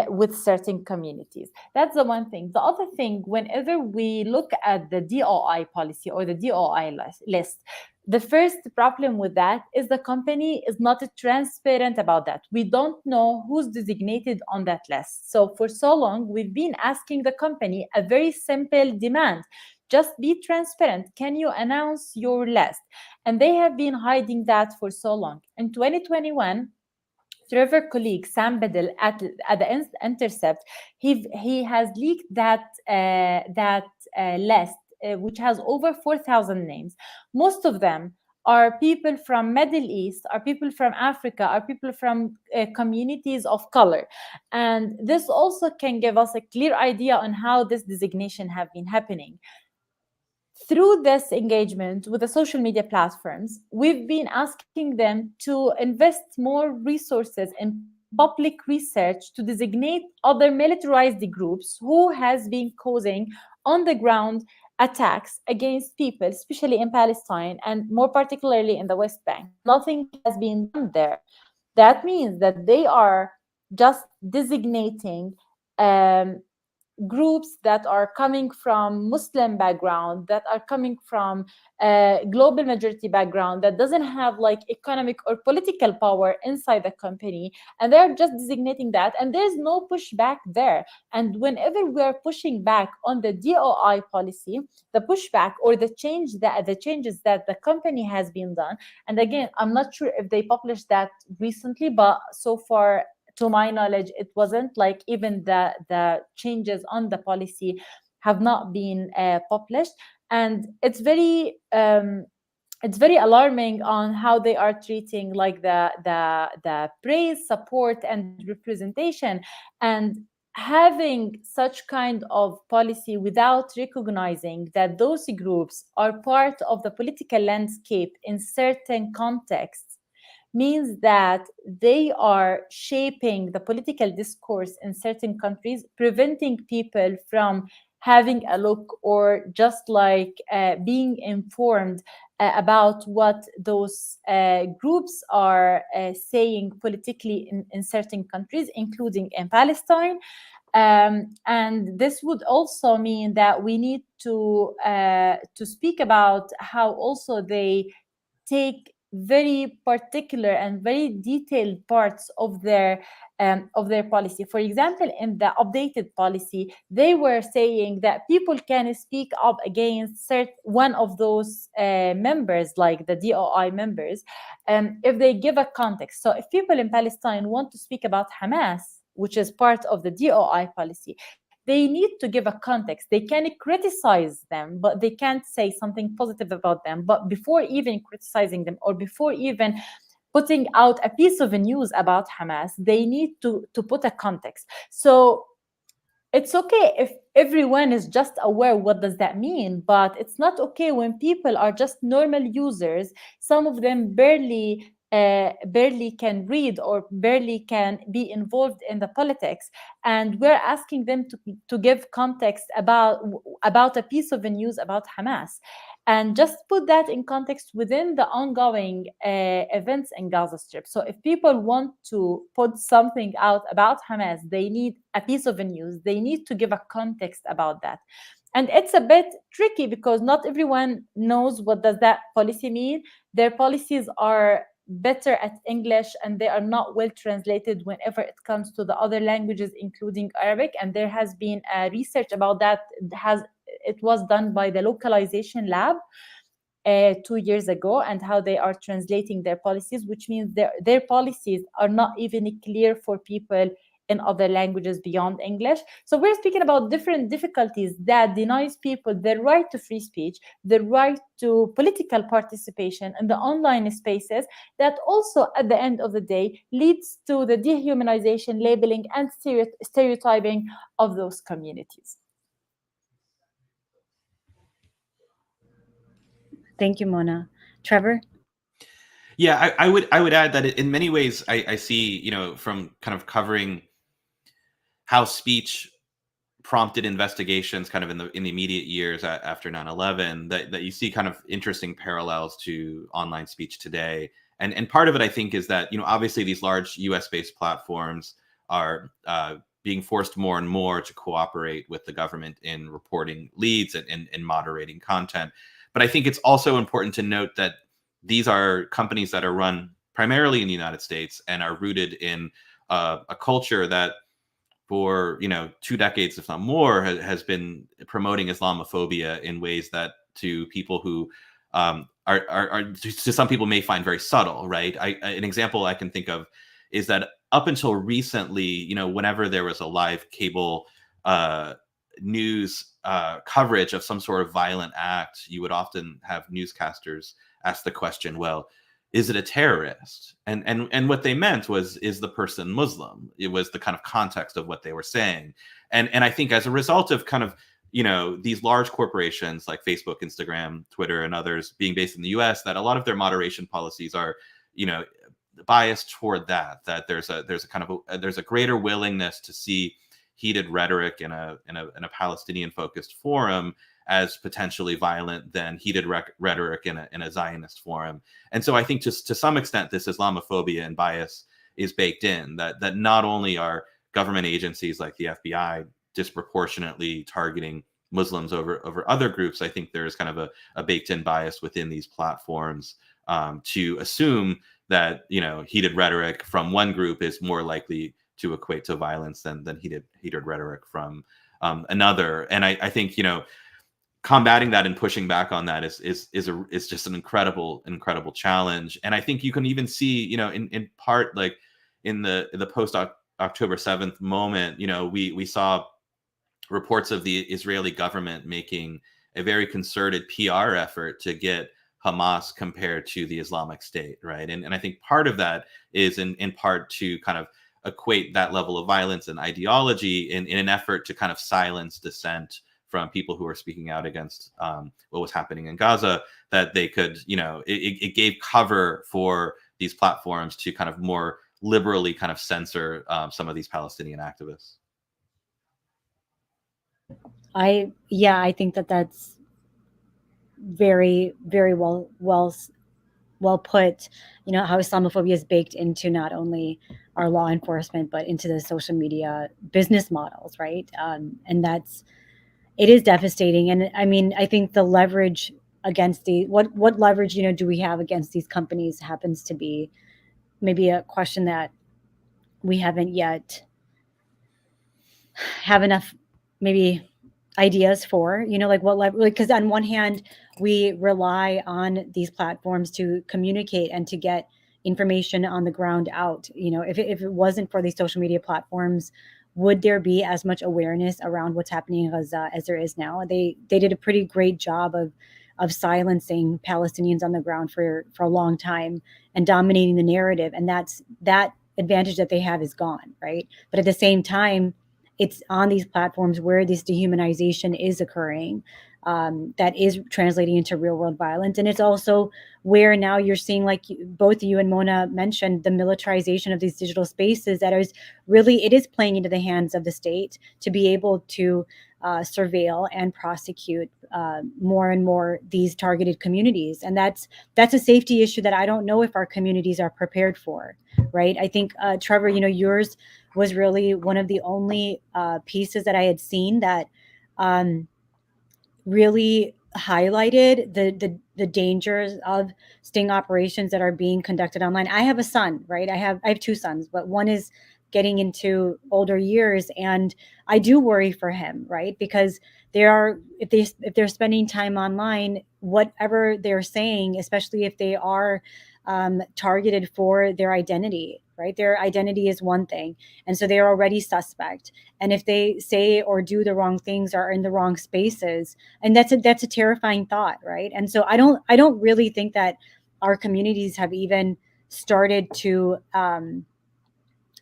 with certain communities. That's the one thing. The other thing, whenever we look at the DOI policy or the DOI list, the first problem with that is the company is not transparent about that. We don't know who's designated on that list. So for so long, we've been asking the company a very simple demand. Just be transparent. Can you announce your list? And they have been hiding that for so long. In 2021, Trevor colleague Sam Bedell at the Intercept, he has leaked that list, which has over 4,000 names. Most of them are people from Middle East, are people from Africa, are people from communities of color. And this also can give us a clear idea on how this designation have been happening. Through this engagement with the social media platforms, we've been asking them to invest more resources in public research to designate other militarized groups who has been causing on the ground attacks against people, especially in Palestine and more particularly in the West Bank. Nothing has been done there. That means that they are just designating groups that are coming from Muslim background, that are coming from global majority background, that doesn't have like economic or political power inside the company, and they're just designating that, and there's no pushback there. And whenever we are pushing back on the DOI policy, the pushback or the changes that the company has been done, and again, I'm not sure if they published that recently, but so far, to my knowledge, it wasn't. Like even the changes on the policy have not been published, and it's very alarming on how they are treating like the praise, support, and representation, and having such kind of policy without recognizing that those groups are part of the political landscape in certain contexts means that they are shaping the political discourse in certain countries, preventing people from having a look or just like being informed about what those groups are saying politically in certain countries, including in Palestine. And this would also mean that we need to speak about how also they take very particular and very detailed parts of their policy. For example, in the updated policy, they were saying that people can speak up against one of those members, like the DOI members, if they give a context. So if people in Palestine want to speak about Hamas, which is part of the DOI policy, they need to give a context. They can criticize them, but they can't say something positive about them. But before even criticizing them or before even putting out a piece of news about Hamas, they need to put a context. So it's okay if everyone is just aware what does that mean, but it's not okay when people are just normal users. Some of them barely can read or barely can be involved in the politics, and we're asking them to give context about a piece of news about Hamas, and just put that in context within the ongoing events in Gaza Strip. So if people want to put something out about Hamas, they need a piece of news. They need to give a context about that. And it's a bit tricky because not everyone knows what does that policy mean. Their policies are better at English and they are not well translated whenever it comes to the other languages, including Arabic. And there has been research about that. It was done by the Localization Lab 2 years ago, and how they are translating their policies, which means their policies are not even clear for people in other languages beyond English. So we're speaking about different difficulties that denies people their right to free speech, the right to political participation in the online spaces, that also at the end of the day leads to the dehumanization, labeling, and stereotyping of those communities. Thank you, Mona. Trevor? Yeah, I would add that in many ways I see, from kind of covering how speech prompted investigations kind of in the immediate years after 9/11, that you see kind of interesting parallels to online speech today. And part of it, I think, is that, obviously these large US-based platforms are being forced more and more to cooperate with the government in reporting leads and moderating content. But I think it's also important to note that these are companies that are run primarily in the United States and are rooted in a culture that for 2 decades, if not more, has been promoting Islamophobia in ways that to people who are to some people may find very subtle, right? An example I can think of is that up until recently, whenever there was a live cable news coverage of some sort of violent act, you would often have newscasters ask the question, well, is it a terrorist? And what they meant was, is the person Muslim? It was the kind of context of what they were saying. And I think as a result of kind of, these large corporations like Facebook, Instagram, Twitter, and others being based in the US, that a lot of their moderation policies are, biased toward that there's a greater willingness to see heated rhetoric in a Palestinian focused forum as potentially violent than heated rhetoric in a Zionist forum. And so I think to some extent, this Islamophobia and bias is baked in, that not only are government agencies like the FBI disproportionately targeting Muslims over other groups, I think there's kind of a baked-in bias within these platforms to assume that heated rhetoric from one group is more likely to equate to violence than heated rhetoric from another. And I think combating that and pushing back on that is just an incredible challenge. And I think you can even see in part, like in the post October 7th moment, we saw reports of the Israeli government making a very concerted PR effort to get Hamas compared to the Islamic State, right? And I think part of that is in part to kind of equate that level of violence and ideology in an effort to kind of silence dissent from people who are speaking out against what was happening in Gaza, that they could, it gave cover for these platforms to kind of more liberally kind of censor some of these Palestinian activists. I think that's very, very well put. How Islamophobia is baked into not only our law enforcement, but into the social media business models, right? And it is devastating. And I mean, I think the leverage against what leverage, do we have against these companies happens to be maybe a question that we haven't yet have enough maybe ideas for, like what level, because on one hand, we rely on these platforms to communicate and to get information on the ground out. If it wasn't for these social media platforms, would there be as much awareness around what's happening in Gaza as there is now? They did a pretty great job of silencing Palestinians on the ground for a long time and dominating the narrative. And that advantage that they have is gone, right? But at the same time, it's on these platforms where this dehumanization is occurring, that is translating into real world violence. And it's also where now you're seeing, like both you and Mona mentioned, the militarization of these digital spaces that is really, it is playing into the hands of the state to be able to surveil and prosecute more and more these targeted communities. And that's a safety issue that I don't know if our communities are prepared for, right? I think, Trevor, yours was really one of the only pieces that I had seen that really highlighted the dangers of sting operations that are being conducted online. I have a son, right? I have two sons, but one is getting into older years, and I do worry for him, right? Because if they're spending time online, whatever they're saying, especially if they are targeted for their identity, right? Their identity is one thing. And so they're already suspect. And if they say or do the wrong things or are in the wrong spaces, and that's a terrifying thought, right? And so I don't really think that our communities have even started to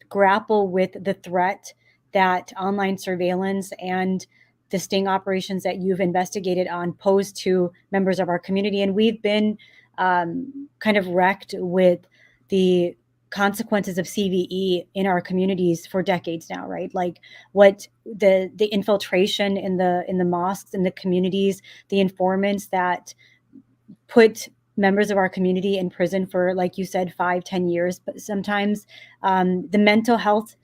grapple with the threat that online surveillance and the sting operations that you've investigated on pose to members of our community. And we've been kind of wrecked with the consequences of CVE in our communities for decades now, right? Like what the infiltration in the mosques, in the communities, the informants that put members of our community in prison for, like you said, 5-10 years, but sometimes the mental health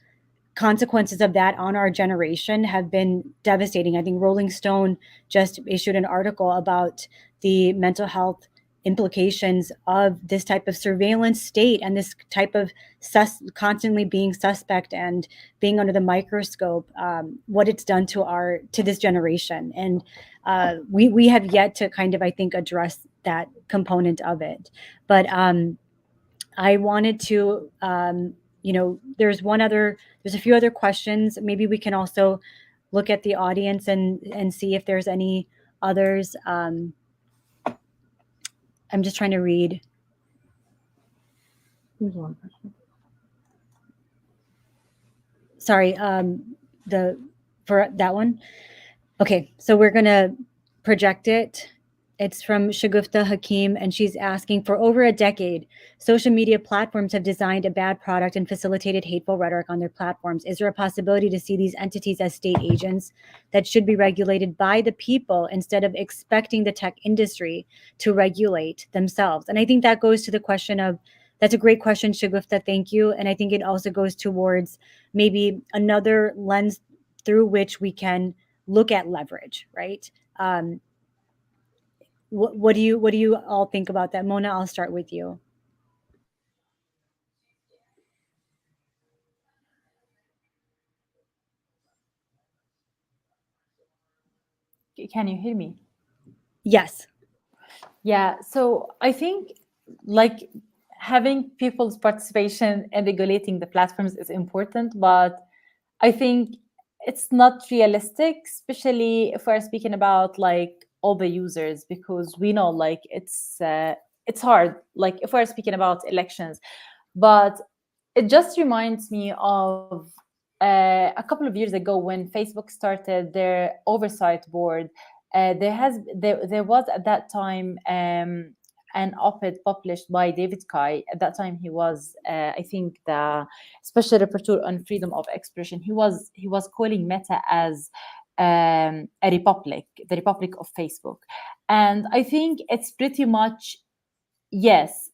consequences of that on our generation have been devastating. I think Rolling Stone just issued an article about the mental health implications of this type of surveillance state and this type of constantly being suspect and being under the microscope, what it's done to this generation. And we have yet to kind of, I think, address that component of it. But I wanted to, there's a few other questions. Maybe we can also look at the audience and see if there's any others. I'm just trying to read. There's one question. Sorry, for that one. Okay, so we're gonna project it. It's from Shagufta Hakim, and she's asking, for over a decade, social media platforms have designed a bad product and facilitated hateful rhetoric on their platforms. Is there a possibility to see these entities as state agents that should be regulated by the people instead of expecting the tech industry to regulate themselves? And I think that goes to the question of, that's a great question, Shagufta, thank you. And I think it also goes towards maybe another lens through which we can look at leverage, right? What do you all think about that? Mona, I'll start with you. Can you hear me? Yes. Yeah, so I think like having people's participation in regulating the platforms is important, but I think it's not realistic, especially if we're speaking about like all the users, because we know like it's hard. Like if we're speaking about elections, but it just reminds me of a couple of years ago when Facebook started their oversight board. There was at that time an op-ed published by David Kai. At that time, he was I think the special rapporteur on freedom of expression. He was calling Meta as a republic, the republic of Facebook, and I think it's pretty much yes.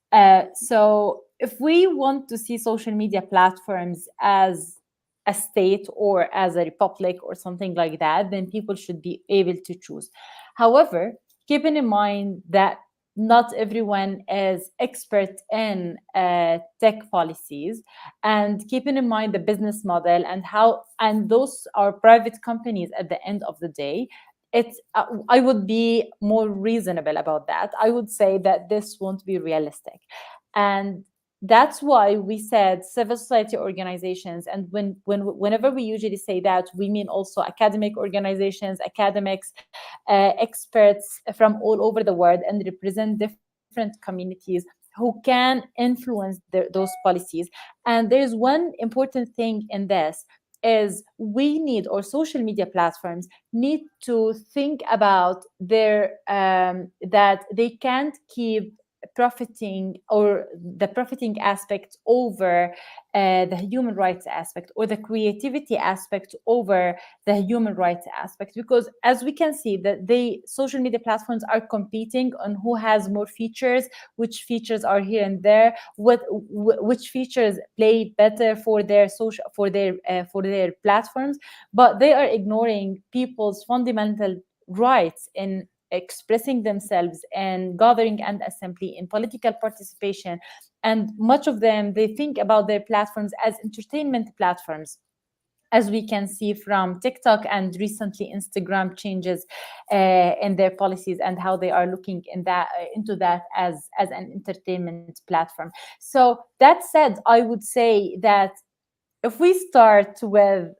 So if we want to see social media platforms as a state or as a republic or something like that, then people should be able to choose. However, keeping in mind that not everyone is expert in tech policies, and keeping in mind the business model and how, and those are private companies at the end of the day, it's I would be more reasonable about that. I would say that this won't be realistic, and that's why we said civil society organizations. And whenever we usually say that, we mean also academic organizations, academics, experts from all over the world, and represent different communities who can influence those policies. And there's one important thing in this is we need, or social media platforms need to think about their that they can't keep profiting, or the profiting aspect over the human rights aspect, or the creativity aspect over the human rights aspect, because as we can see that the social media platforms are competing on who has more features, which features are here and there, which features play better for their social, for their platforms, but they are ignoring people's fundamental rights in expressing themselves and gathering and assembly in political participation. And much of them, they think about their platforms as entertainment platforms, as we can see from TikTok and recently Instagram changes in their policies, and how they are looking into that as an entertainment platform. So that said, I would say that if we start with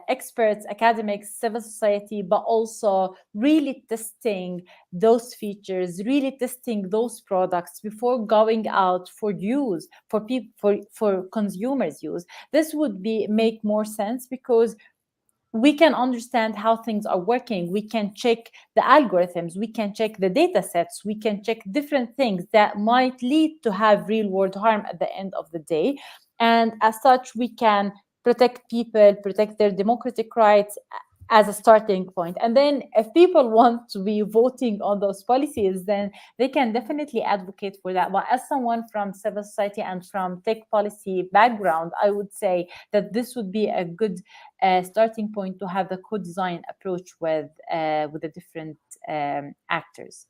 experts, academics, civil society, but also really testing those features, really testing those products before going out for use, for people, for consumers use, this would make more sense, because we can understand how things are working. We can check the algorithms, we can check the data sets, we can check different things that might lead to have real world harm at the end of the day. And as such, we can protect people, protect their democratic rights as a starting point. And then if people want to be voting on those policies, then they can definitely advocate for that. But as someone from civil society and from tech policy background, I would say that this would be a good starting point to have the co-design approach with the different actors.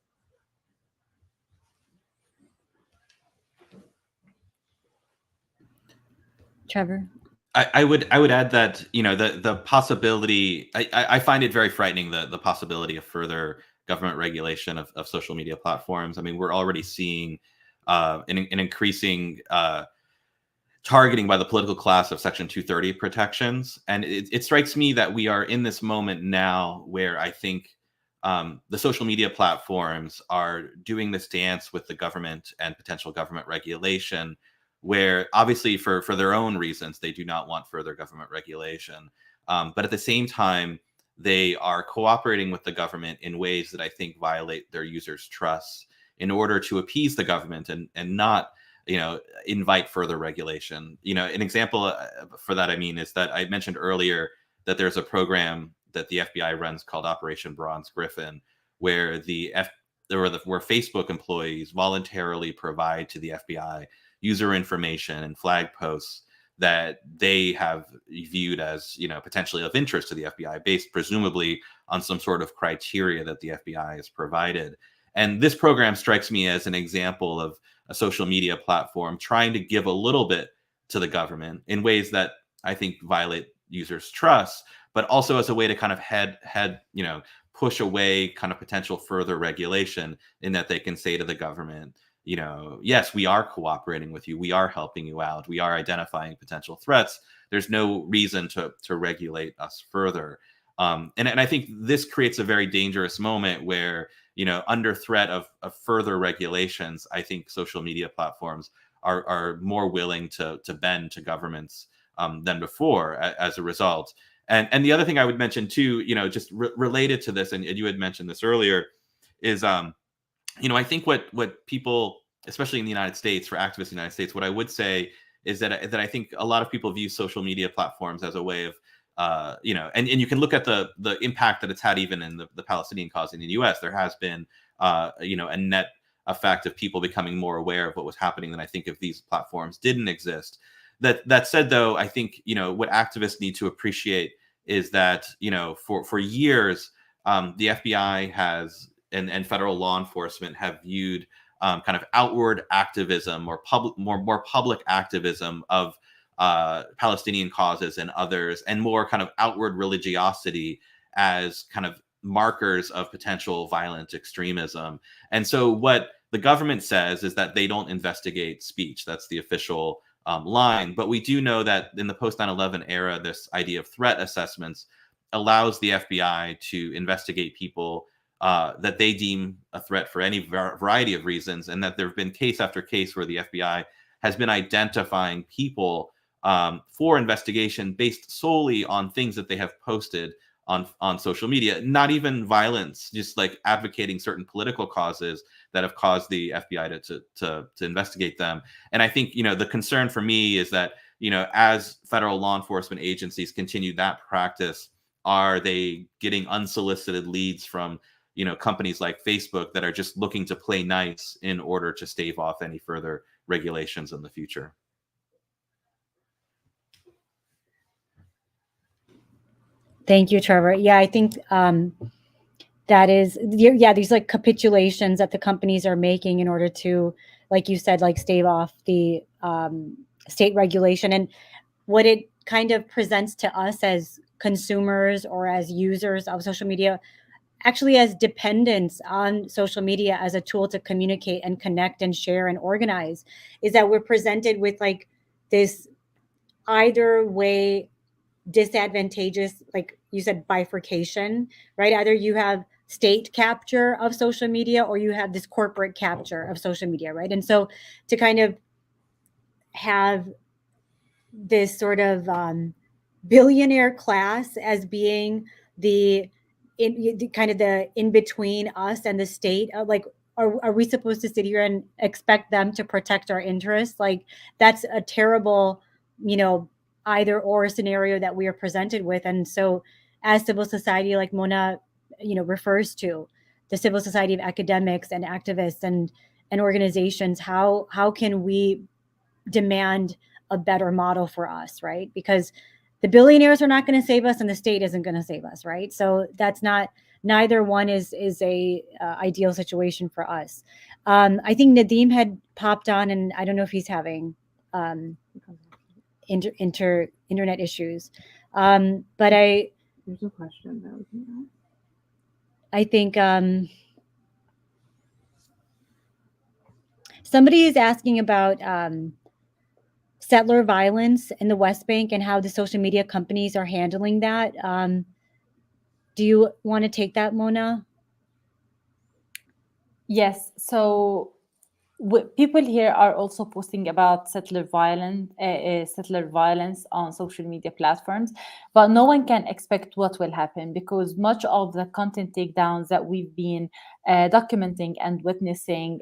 Trevor? I would add that, you know, the possibility, I find it very frightening, the possibility of further government regulation of social media platforms. I mean, we're already seeing an increasing targeting by the political class of Section 230 protections. And it strikes me that we are in this moment now where I think the social media platforms are doing this dance with the government and potential government regulation, where obviously for their own reasons, they do not want further government regulation. But at the same time, they are cooperating with the government in ways that I think violate their users' trust in order to appease the government and not, you know, invite further regulation. You know, an example for that, I mean, is that I mentioned earlier that there's a program that the FBI runs called Operation Bronze Griffin, where where Facebook employees voluntarily provide to the FBI user information and flag posts that they have viewed as, potentially of interest to the FBI, based presumably on some sort of criteria that the FBI has provided. And this program strikes me as an example of a social media platform trying to give a little bit to the government in ways that I think violate users' trust, but also as a way to kind of push away kind of potential further regulation, in that they can say to the government, yes, we are cooperating with you. We are helping you out. We are identifying potential threats. There's no reason to regulate us further. And I think this creates a very dangerous moment where, under threat of further regulations, I think social media platforms are more willing to bend to governments than before as a result. And the other thing I would mention too, just related to this, and you had mentioned this earlier, is I think what people, especially in the United States, for activists in the United States, what I would say is that I think a lot of people view social media platforms as a way of, and you can look at the impact that it's had even in the Palestinian cause in the U.S. There has been, a net effect of people becoming more aware of what was happening than I think if these platforms didn't exist. That said, though, I think, what activists need to appreciate is that, for years, the FBI has and federal law enforcement have viewed kind of outward activism or more public activism of Palestinian causes and others, and more kind of outward religiosity as kind of markers of potential violent extremism. And so what the government says is that they don't investigate speech. That's the official line. But we do know that in the post 9/11 era, this idea of threat assessments allows the FBI to investigate people that they deem a threat for any variety of reasons, and that there have been case after case where the FBI has been identifying people for investigation based solely on things that they have posted on social media, not even violence, just like advocating certain political causes that have caused the FBI to investigate them. And I think, the concern for me is that, as federal law enforcement agencies continue that practice, are they getting unsolicited leads from, companies like Facebook that are just looking to play nice in order to stave off any further regulations in the future? Thank you, Trevor. Yeah, I think that is, these like capitulations that the companies are making in order to, like you said, like stave off the state regulation. And what it kind of presents to us as consumers or as users of social media, actually as dependents on social media as a tool to communicate and connect and share and organize, is that we're presented with like this either way disadvantageous, like you said, bifurcation, right? Either you have state capture of social media or you have this corporate capture of social media, right? And so to kind of have this sort of billionaire class as being the in between us and the state, like are we supposed to sit here and expect them to protect our interests? Like that's a terrible, either or scenario that we are presented with. And so as civil society, like Mona, refers to, the civil society of academics and activists and organizations, how can we demand a better model for us, right? Because the billionaires are not going to save us and the state isn't going to save us, right? So that's neither one is a ideal situation for us. I think Nadeem had popped on, and I don't know if he's having internet issues. But there's a question that was asked. I think somebody is asking about settler violence in the West Bank and how the social media companies are handling that. Do you want to take that, Mona? Yes. So people here are also posting about settler violence on social media platforms, but no one can expect what will happen, because much of the content takedowns that we've been documenting and witnessing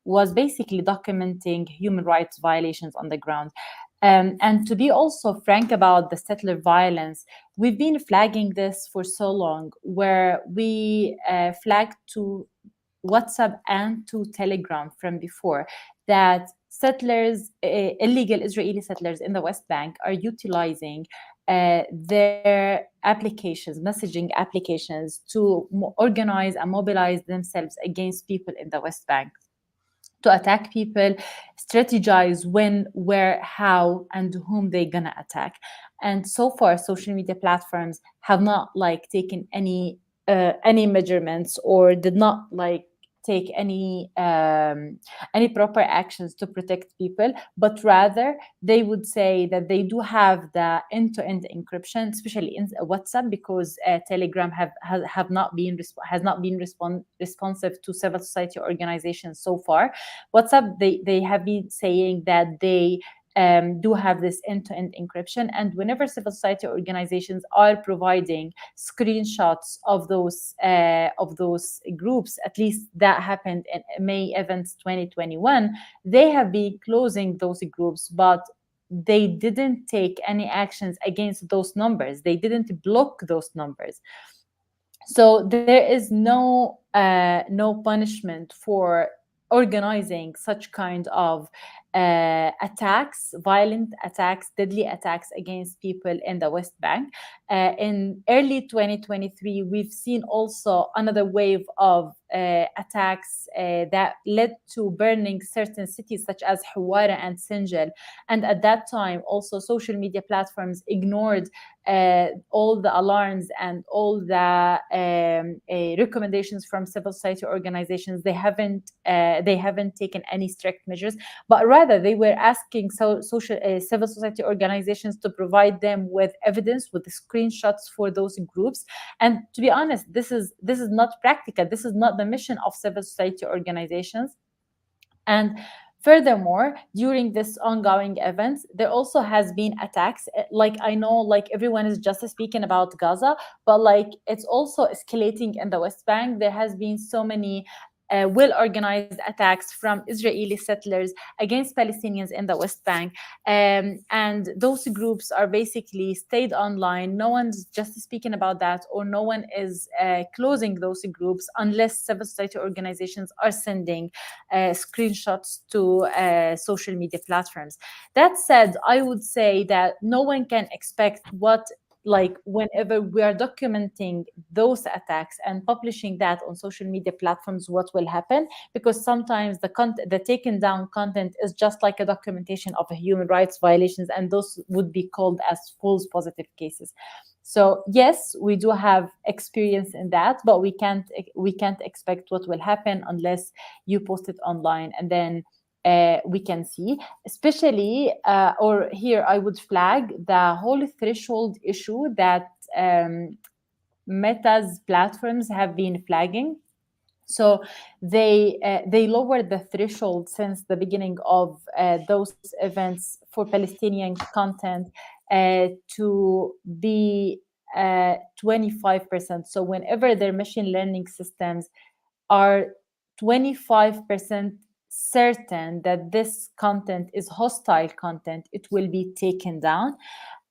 was basically documenting human rights violations on the ground. And to be also frank about the settler violence, we've been flagging this for so long, where we flagged to WhatsApp and to Telegram from before that settlers, illegal Israeli settlers in the West Bank are utilizing their applications, messaging applications, to organize and mobilize themselves against people in the West Bank, to attack people, strategize when, where, how, and whom they're gonna attack. And so far, social media platforms have not like taken any measurements, or did not like take any proper actions to protect people, but rather they would say that they do have the end-to-end encryption, especially in WhatsApp, because Telegram has not been responsive to civil society organizations so far. WhatsApp, they have been saying that they do have this end-to-end encryption, and whenever civil society organizations are providing screenshots of those groups, at least that happened in May events 2021, they have been closing those groups, but they didn't take any actions against those numbers. They didn't block those numbers. So there is no punishment for organizing such kind of attacks, violent attacks, deadly attacks against people in the West Bank. In early 2023, we've seen also another wave of attacks that led to burning certain cities such as Hawara and Sinjar. And at that time, also social media platforms ignored all the alarms and all the recommendations from civil society organizations. They haven't taken any strict measures, but rather they were asking civil society organizations to provide them with evidence, with the screenshots for those groups. And to be honest, this is not practical. This is not the mission of civil society organizations. And furthermore, during this ongoing events, there also has been attacks. Like, I know, like, everyone is just speaking about Gaza, but like, it's also escalating in the West Bank. There has been so many well-organized attacks from Israeli settlers against Palestinians in the West Bank. And those groups are basically stayed online. No one's just speaking about that, or no one is closing those groups unless civil society organizations are sending screenshots to social media platforms. That said, I would say that no one can expect whenever we are documenting those attacks and publishing that on social media platforms, what will happen, because sometimes the taken down content is just like a documentation of a human rights violations, and those would be called as false positive cases. So yes, we do have experience in that, but we can't expect what will happen unless you post it online, and then we can see, especially, or here I would flag the whole threshold issue that Meta's platforms have been flagging. So they lowered the threshold since the beginning of those events for Palestinian content to be 25%. So whenever their machine learning systems are 25% certain that this content is hostile content, it will be taken down.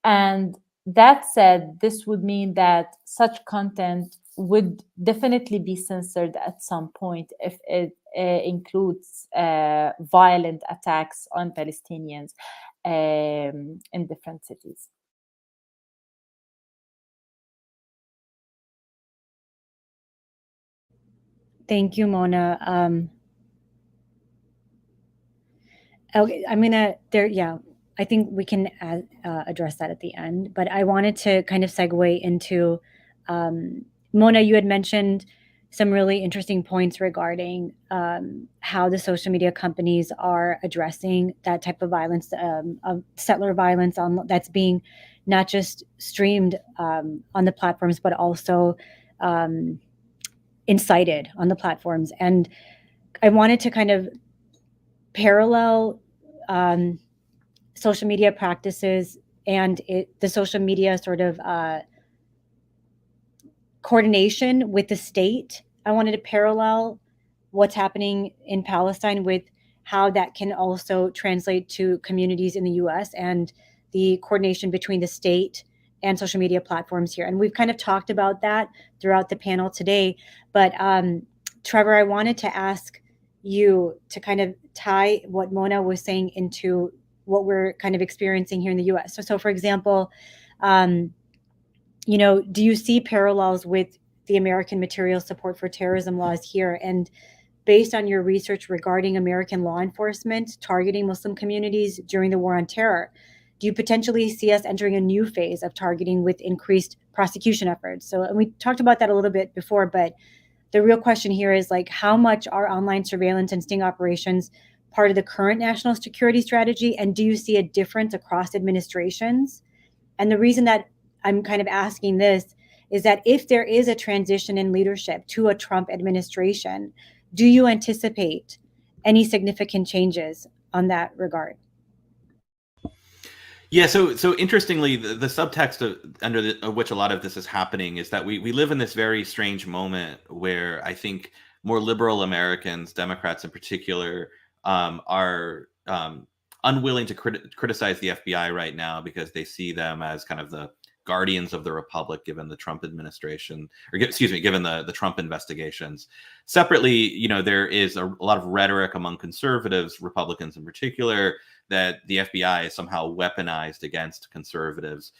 And that said, this would mean that such content would definitely be censored at some point if it includes violent attacks on Palestinians in different cities. Thank you, Mona. Okay, I'm gonna there. Yeah, I think we can address that at the end. But I wanted to kind of segue into Mona. You had mentioned some really interesting points regarding how the social media companies are addressing that type of violence, of settler violence that's being not just streamed on the platforms, but also incited on the platforms. And I wanted to kind of parallel social media practices and the social media sort of coordination with the state. I wanted to parallel what's happening in Palestine with how that can also translate to communities in the US and the coordination between the state and social media platforms here. And we've kind of talked about that throughout the panel today. But Trevor, I wanted to ask you to kind of tie what Mona was saying into what we're kind of experiencing here in the US. So for example, you know, do you see parallels with the American material support for terrorism laws here? And based on your research regarding American law enforcement targeting Muslim communities during the war on terror, do you potentially see us entering a new phase of targeting with increased prosecution efforts? So, and we talked about that a little bit before, but the real question here is like, how much are online surveillance and sting operations part of the current national security strategy? And do you see a difference across administrations? And the reason that I'm kind of asking this is that if there is a transition in leadership to a Trump administration, do you anticipate any significant changes on that regard? Yeah, so interestingly, the subtext of which a lot of this is happening is that we live in this very strange moment where I think more liberal Americans, Democrats in particular, are unwilling to criticize the FBI right now because they see them as kind of the guardians of the republic, given the Trump administration, or excuse me, given the Trump investigations. Separately, you know, there is a lot of rhetoric among conservatives, Republicans in particular, that the FBI is somehow weaponized against conservatives,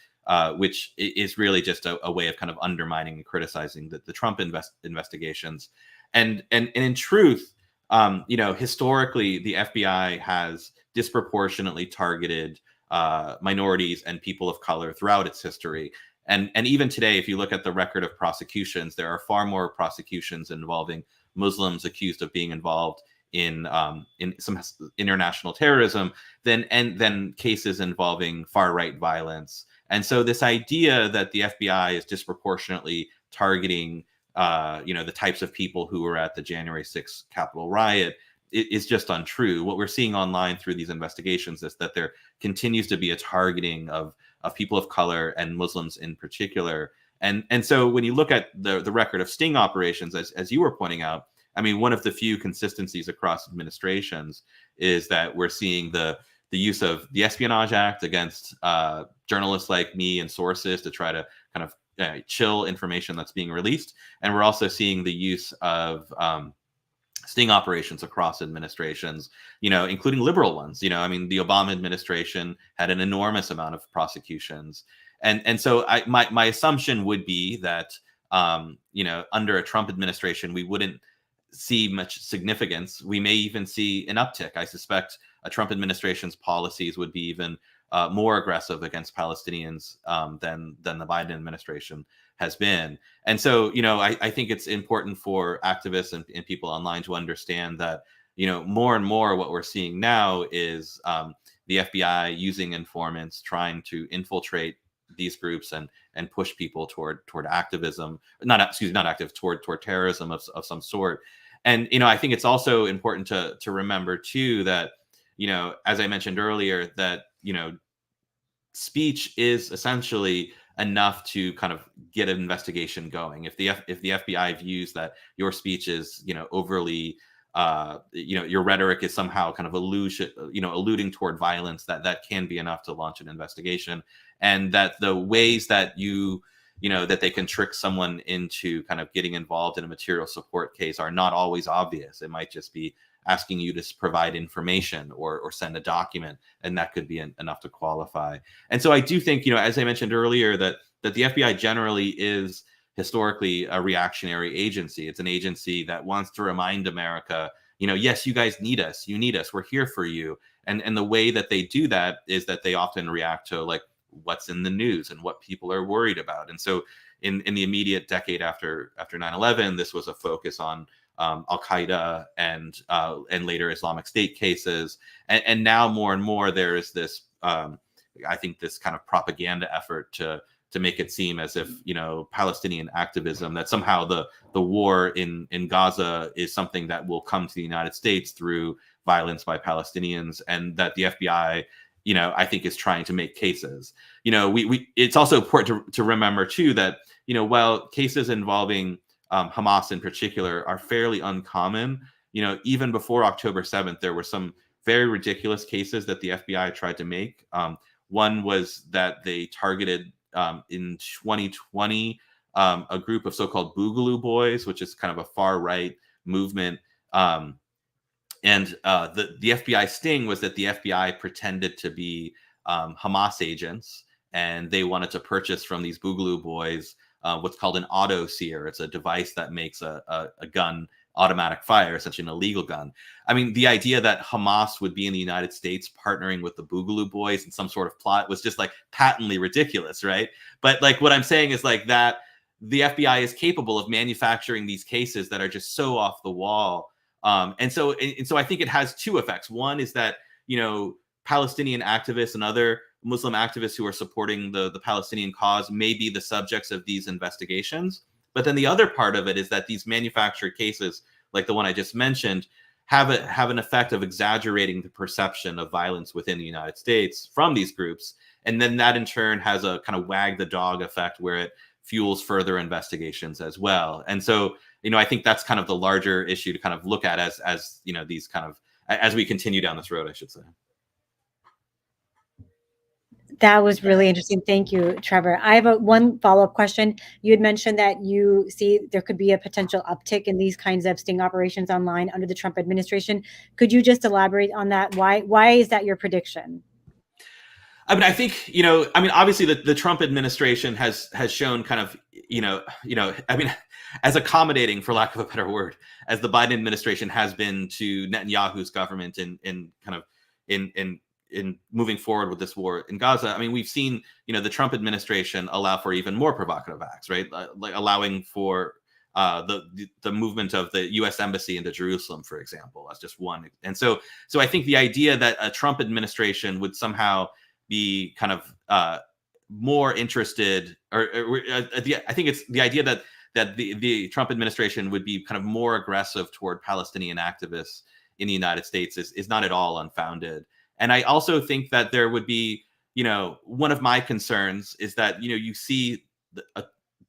which is really just a way of kind of undermining and criticizing the Trump investigations. And in truth, you know, historically, the FBI has disproportionately targeted minorities and people of color throughout its history. And even today, if you look at the record of prosecutions, there are far more prosecutions involving Muslims accused of being involved in some international terrorism than cases involving far-right violence. And so this idea that the FBI is disproportionately targeting you know, the types of people who were at the January 6th Capitol riot is just untrue. What we're seeing online through these investigations is that there continues to be a targeting of people of color and Muslims in particular. And so when you look at the record of sting operations, as you were pointing out, I mean, one of the few consistencies across administrations is that we're seeing the use of the Espionage Act against journalists like me and sources to try to kind of chill information that's being released. And we're also seeing the use of sting operations across administrations, you know, including liberal ones. You know, I mean, the Obama administration had an enormous amount of prosecutions. And so my assumption would be that, you know, under a Trump administration, we wouldn't see much significance. We may even see an uptick. I suspect a Trump administration's policies would be even more aggressive against Palestinians than the Biden administration has been. And so, you know, I think it's important for activists and people online to understand that, you know, more and more what we're seeing now is the FBI using informants, trying to infiltrate these groups and push people toward activism, toward terrorism of some sort. And, you know, I think it's also important to remember too that, you know, as I mentioned earlier, that, you know, speech is essentially enough to kind of get an investigation going. If the FBI views that your speech is, you know, overly, you know, your rhetoric is somehow kind of alluding toward violence, that can be enough to launch an investigation. And that the ways that you know, that they can trick someone into kind of getting involved in a material support case are not always obvious. It might just be asking you to provide information or send a document, and that could be enough to qualify. And so I do think, you know, as I mentioned earlier, that the FBI generally is historically a reactionary agency. It's an agency that wants to remind America, you know, yes, you guys need us. You need us. We're here for you. And the way that they do that is that they often react to like what's in the news and what people are worried about. And so in the immediate decade after 9/11, this was a focus on Al-Qaeda and later Islamic State cases. And now more and more there is this, I think, this kind of propaganda effort to make it seem as if, you know, Palestinian activism, that somehow the war in Gaza is something that will come to the United States through violence by Palestinians, and that the FBI, you know, I think is trying to make cases. You know, it's also important to remember too that, you know, while cases involving Hamas in particular are fairly uncommon, you know, even before October 7th, there were some very ridiculous cases that the FBI tried to make. One was that they targeted in 2020 a group of so-called Boogaloo Boys, which is kind of a far-right movement the FBI sting was that the FBI pretended to be Hamas agents, and they wanted to purchase from these Boogaloo boys what's called an auto sear. It's a device that makes a gun automatic fire, essentially an illegal gun. I mean, the idea that Hamas would be in the United States partnering with the Boogaloo boys in some sort of plot was just like patently ridiculous, right? But like what I'm saying is like that the FBI is capable of manufacturing these cases that are just so off the wall. And so I think it has two effects. One is that, you know, Palestinian activists and other Muslim activists who are supporting the Palestinian cause may be the subjects of these investigations. But then the other part of it is that these manufactured cases, like the one I just mentioned, have an effect of exaggerating the perception of violence within the United States from these groups. And then that in turn has a kind of wag the dog effect where it fuels further investigations as well. And so, you know, I think that's kind of the larger issue to kind of look at as you know, these kind of, as we continue down this road, I should say. That was really interesting. Thank you, Trevor. I have one follow-up question. You had mentioned that you see there could be a potential uptick in these kinds of sting operations online under the Trump administration. Could you just elaborate on that? Why is that your prediction? I mean, I think, you know, I mean, obviously the Trump administration has shown kind of, you know, I mean, as accommodating, for lack of a better word, as the Biden administration has been to Netanyahu's government in kind of in moving forward with this war in Gaza. I mean, we've seen, you know, the Trump administration allow for even more provocative acts, right? Like allowing for the movement of the U.S. embassy into Jerusalem, for example, as just one. And so I think the idea that a Trump administration would somehow be kind of more interested, I think it's the idea that the Trump administration would be kind of more aggressive toward Palestinian activists in the United States is not at all unfounded. And I also think that there would be, you know, one of my concerns is that, you know, you see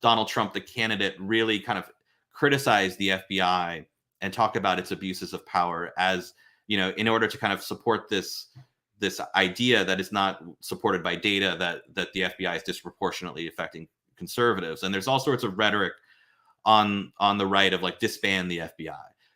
Donald Trump, the candidate, really kind of criticize the FBI and talk about its abuses of power as, you know, in order to kind of support this idea that is not supported by data that the FBI is disproportionately affecting conservatives. And there's all sorts of rhetoric on the right of like disband the FBI.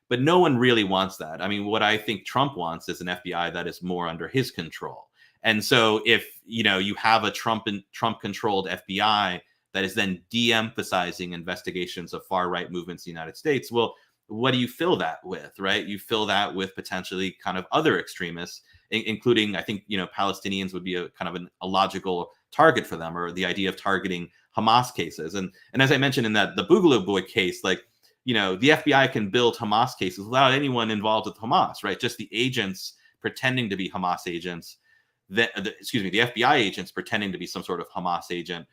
But no one really wants that. I mean, what I think Trump wants is an FBI that is more under his control. And so if, you know, you have a Trump-controlled FBI that is then de-emphasizing investigations of far-right movements in the United States, well, what do you fill that with, right? You fill that with potentially kind of other extremists, including, I think, you know, Palestinians would be a kind of a logical target for them, or the idea of targeting Hamas cases. And as I mentioned in the Boogaloo Boy case, like, you know, the FBI can build Hamas cases without anyone involved with Hamas, right? Just the agents pretending to be Hamas agents, the FBI agents pretending to be some sort of Hamas agent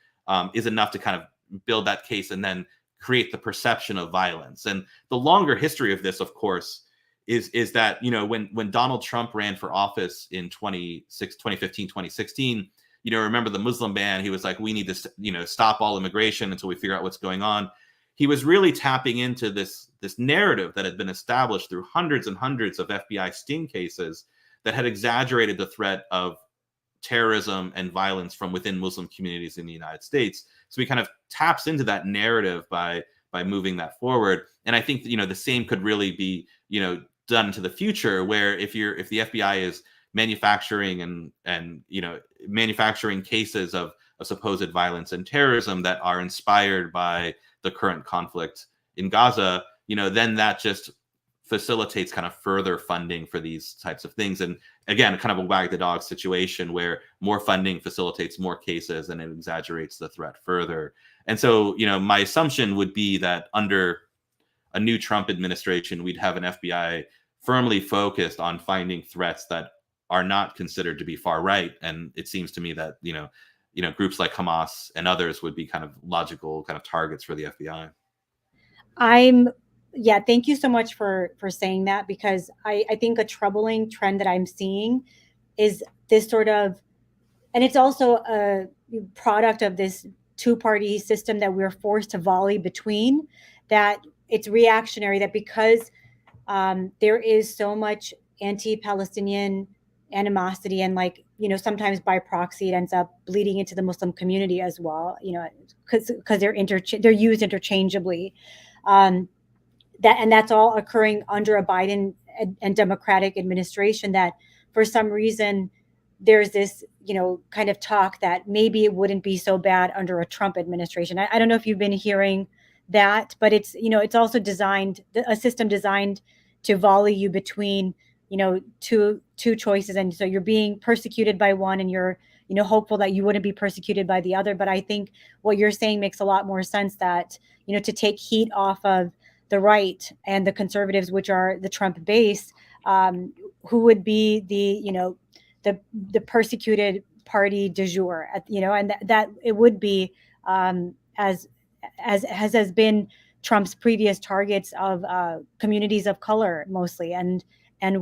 is enough to kind of build that case and then create the perception of violence. And the longer history of this, of course, is that, you know, when Donald Trump ran for office in 2015, 2016, you know, remember the Muslim ban? He was like, we need to, you know, stop all immigration until we figure out what's going on. He was really tapping into this narrative that had been established through hundreds and hundreds of FBI sting cases that had exaggerated the threat of terrorism and violence from within Muslim communities in the United States. So he kind of taps into that narrative by moving that forward. And I think, you know, the same could really be, you know, done into the future, where if the FBI is manufacturing and you know, manufacturing cases of supposed violence and terrorism that are inspired by the current conflict in Gaza, you know, then that just facilitates kind of further funding for these types of things. And again, kind of a wag the dog situation where more funding facilitates more cases and it exaggerates the threat further. And so, you know, my assumption would be that under a new Trump administration, we'd have an FBI firmly focused on finding threats that are not considered to be far right. And it seems to me that, you know, groups like Hamas and others would be kind of logical kind of targets for the FBI. Yeah, thank you so much for saying that, because I think a troubling trend that I'm seeing is this sort of, and it's also a product of this two-party system that we're forced to volley between, that it's reactionary, that because there is so much anti-Palestinian animosity, and like, you know, sometimes by proxy it ends up bleeding into the Muslim community as well, you know, because they're used interchangeably. That's all occurring under a Biden and democratic administration, that for some reason there's this, kind of talk that maybe it wouldn't be so bad under a Trump administration. I don't know if you've been hearing that, but it's, it's also designed, a system designed to volley you between, two choices. And so you're being persecuted by one and you're, hopeful that you wouldn't be persecuted by the other. But I think what you're saying makes a lot more sense, that, to take heat off of the right and the conservatives, which are the Trump base, who would be the, the persecuted party du jour, and that it would be, as has been Trump's previous targets of communities of color mostly, and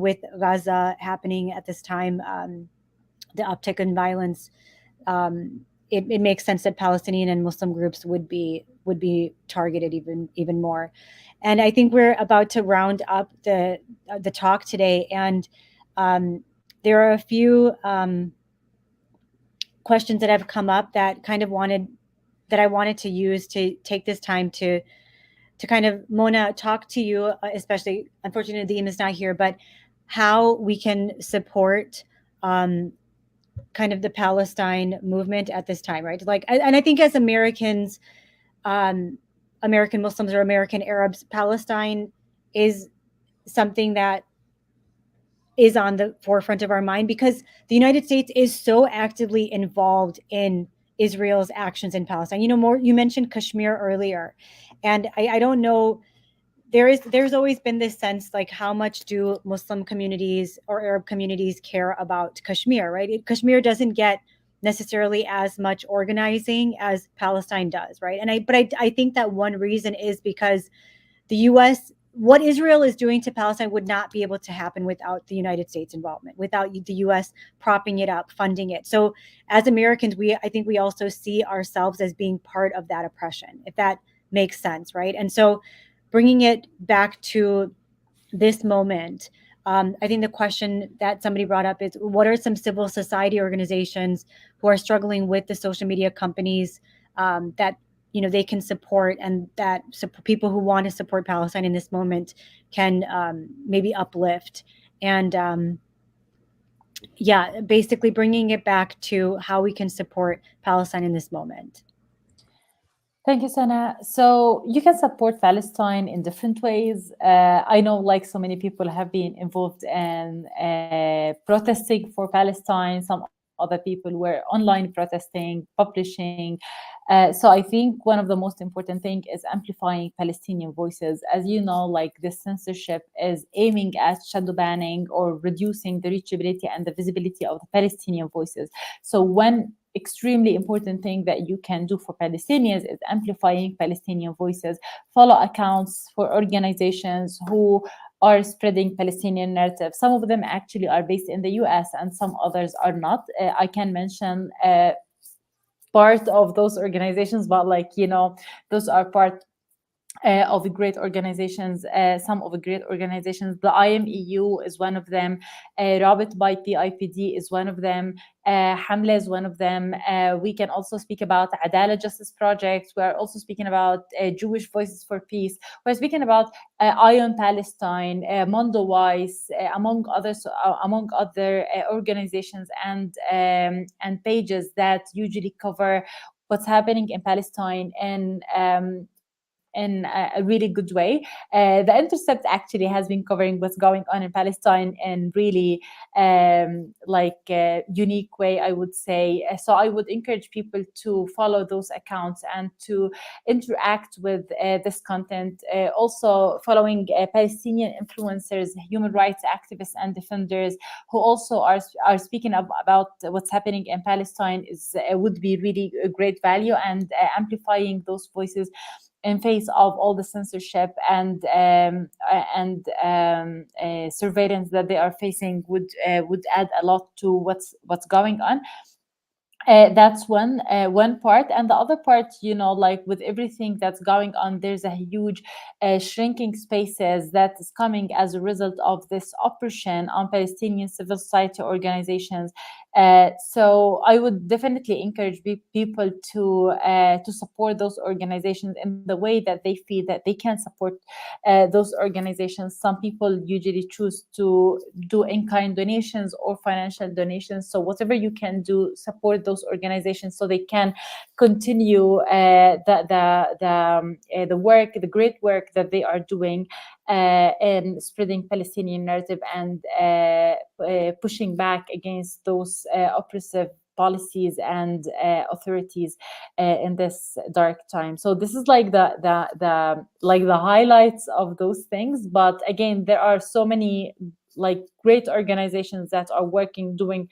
with Gaza happening at this time, the uptick in violence, it makes sense that Palestinian and Muslim groups would be targeted even more. And I think we're about to round up the talk today, and there are a few questions that have come up that I wanted to use to take this time to kind of, Mona, talk to you, especially, unfortunately, Nadeem is not here, but how we can support kind of the Palestine movement at this time, right? Like, and I think as Americans, American Muslims or American Arabs, Palestine is something that is on the forefront of our mind, because the United States is so actively involved in Israel's actions in Palestine. You mentioned Kashmir earlier, and I don't know, there's always been this sense, like, how much do Muslim communities or Arab communities care about Kashmir, right? Kashmir doesn't get necessarily as much organizing as Palestine does, right? And I think that one reason is because the U.S., what Israel is doing to Palestine would not be able to happen without the United States involvement, without the U.S. propping it up, funding it. So as Americans, I think we also see ourselves as being part of that oppression, if that makes sense, right? And so bringing it back to this moment, I think the question that somebody brought up is, what are some civil society organizations who are struggling with the social media companies that they can support, and that people who want to support Palestine in this moment can maybe uplift, and basically bringing it back to how we can support Palestine in this moment. Thank you, Sana. So you can support Palestine in different ways. I know, like, so many people have been involved in protesting for Palestine. Some other people were online protesting, publishing. So I think one of the most important thing is amplifying Palestinian voices. As you know, like, this censorship is aiming at shadow banning or reducing the reachability and the visibility of the Palestinian voices. So one extremely important thing that you can do for Palestinians is amplifying Palestinian voices. Follow accounts for organizations who are spreading Palestinian narrative. Some of them actually are based in the US and some others are not. I can mention part of those organizations, but, like, those are part of the great organizations, some of the great organizations. The IMEU is one of them. Rabit by PIPD is one of them. Hamla is one of them. We can also speak about Adala Justice Project. We are also speaking about Jewish Voices for Peace. We're speaking about Eye on Palestine, Mondo Wise, among others, among other organizations and pages that usually cover what's happening in Palestine in a really good way. The Intercept actually has been covering what's going on in Palestine in really unique way, I would say. So I would encourage people to follow those accounts and to interact with this content. Also following Palestinian influencers, human rights activists and defenders who also are speaking about what's happening in Palestine would be really a great value, and amplifying those voices in face of all the censorship and surveillance that they are facing would add a lot to what's going on. That's one part, and the other part, like with everything that's going on, there's a huge shrinking spaces that is coming as a result of this oppression on Palestinian civil society organizations. So I would definitely encourage people to support those organizations in the way that they feel that they can support those organizations. Some people usually choose to do in-kind donations or financial donations. So whatever you can do, support those organizations so they can continue the work, the great work that they are doing in spreading Palestinian narrative and pushing back against those oppressive policies and authorities in this dark time. So this is like the highlights of those things. But again, there are so many like great organizations that are doing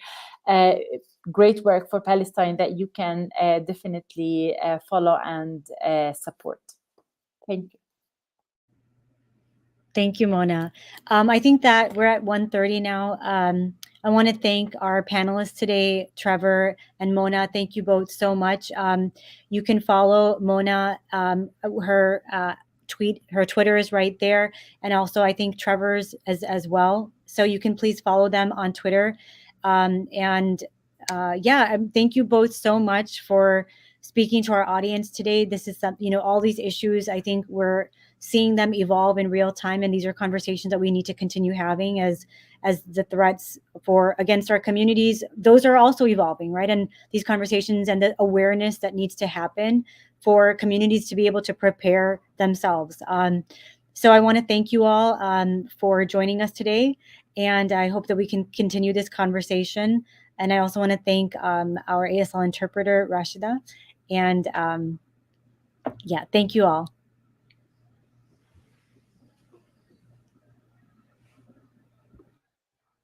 great work for Palestine that you can definitely follow and support. Thank you. Thank you, Mona. I think that we're at 1:30 now. I want to thank our panelists today, Trevor and Mona. Thank you both so much. You can follow Mona. Her Twitter is right there, and also I think Trevor's as well. So you can please follow them on Twitter. Thank you both so much for speaking to our audience today. This is all these issues. I think we're seeing them evolve in real time, and these are conversations that we need to continue having as the threats against our communities, those are also evolving, right? And these conversations and the awareness that needs to happen for communities to be able to prepare themselves. So I want to thank you all for joining us today, and I hope that we can continue this conversation. And I also want to thank our ASL interpreter, Rashida, and thank you all.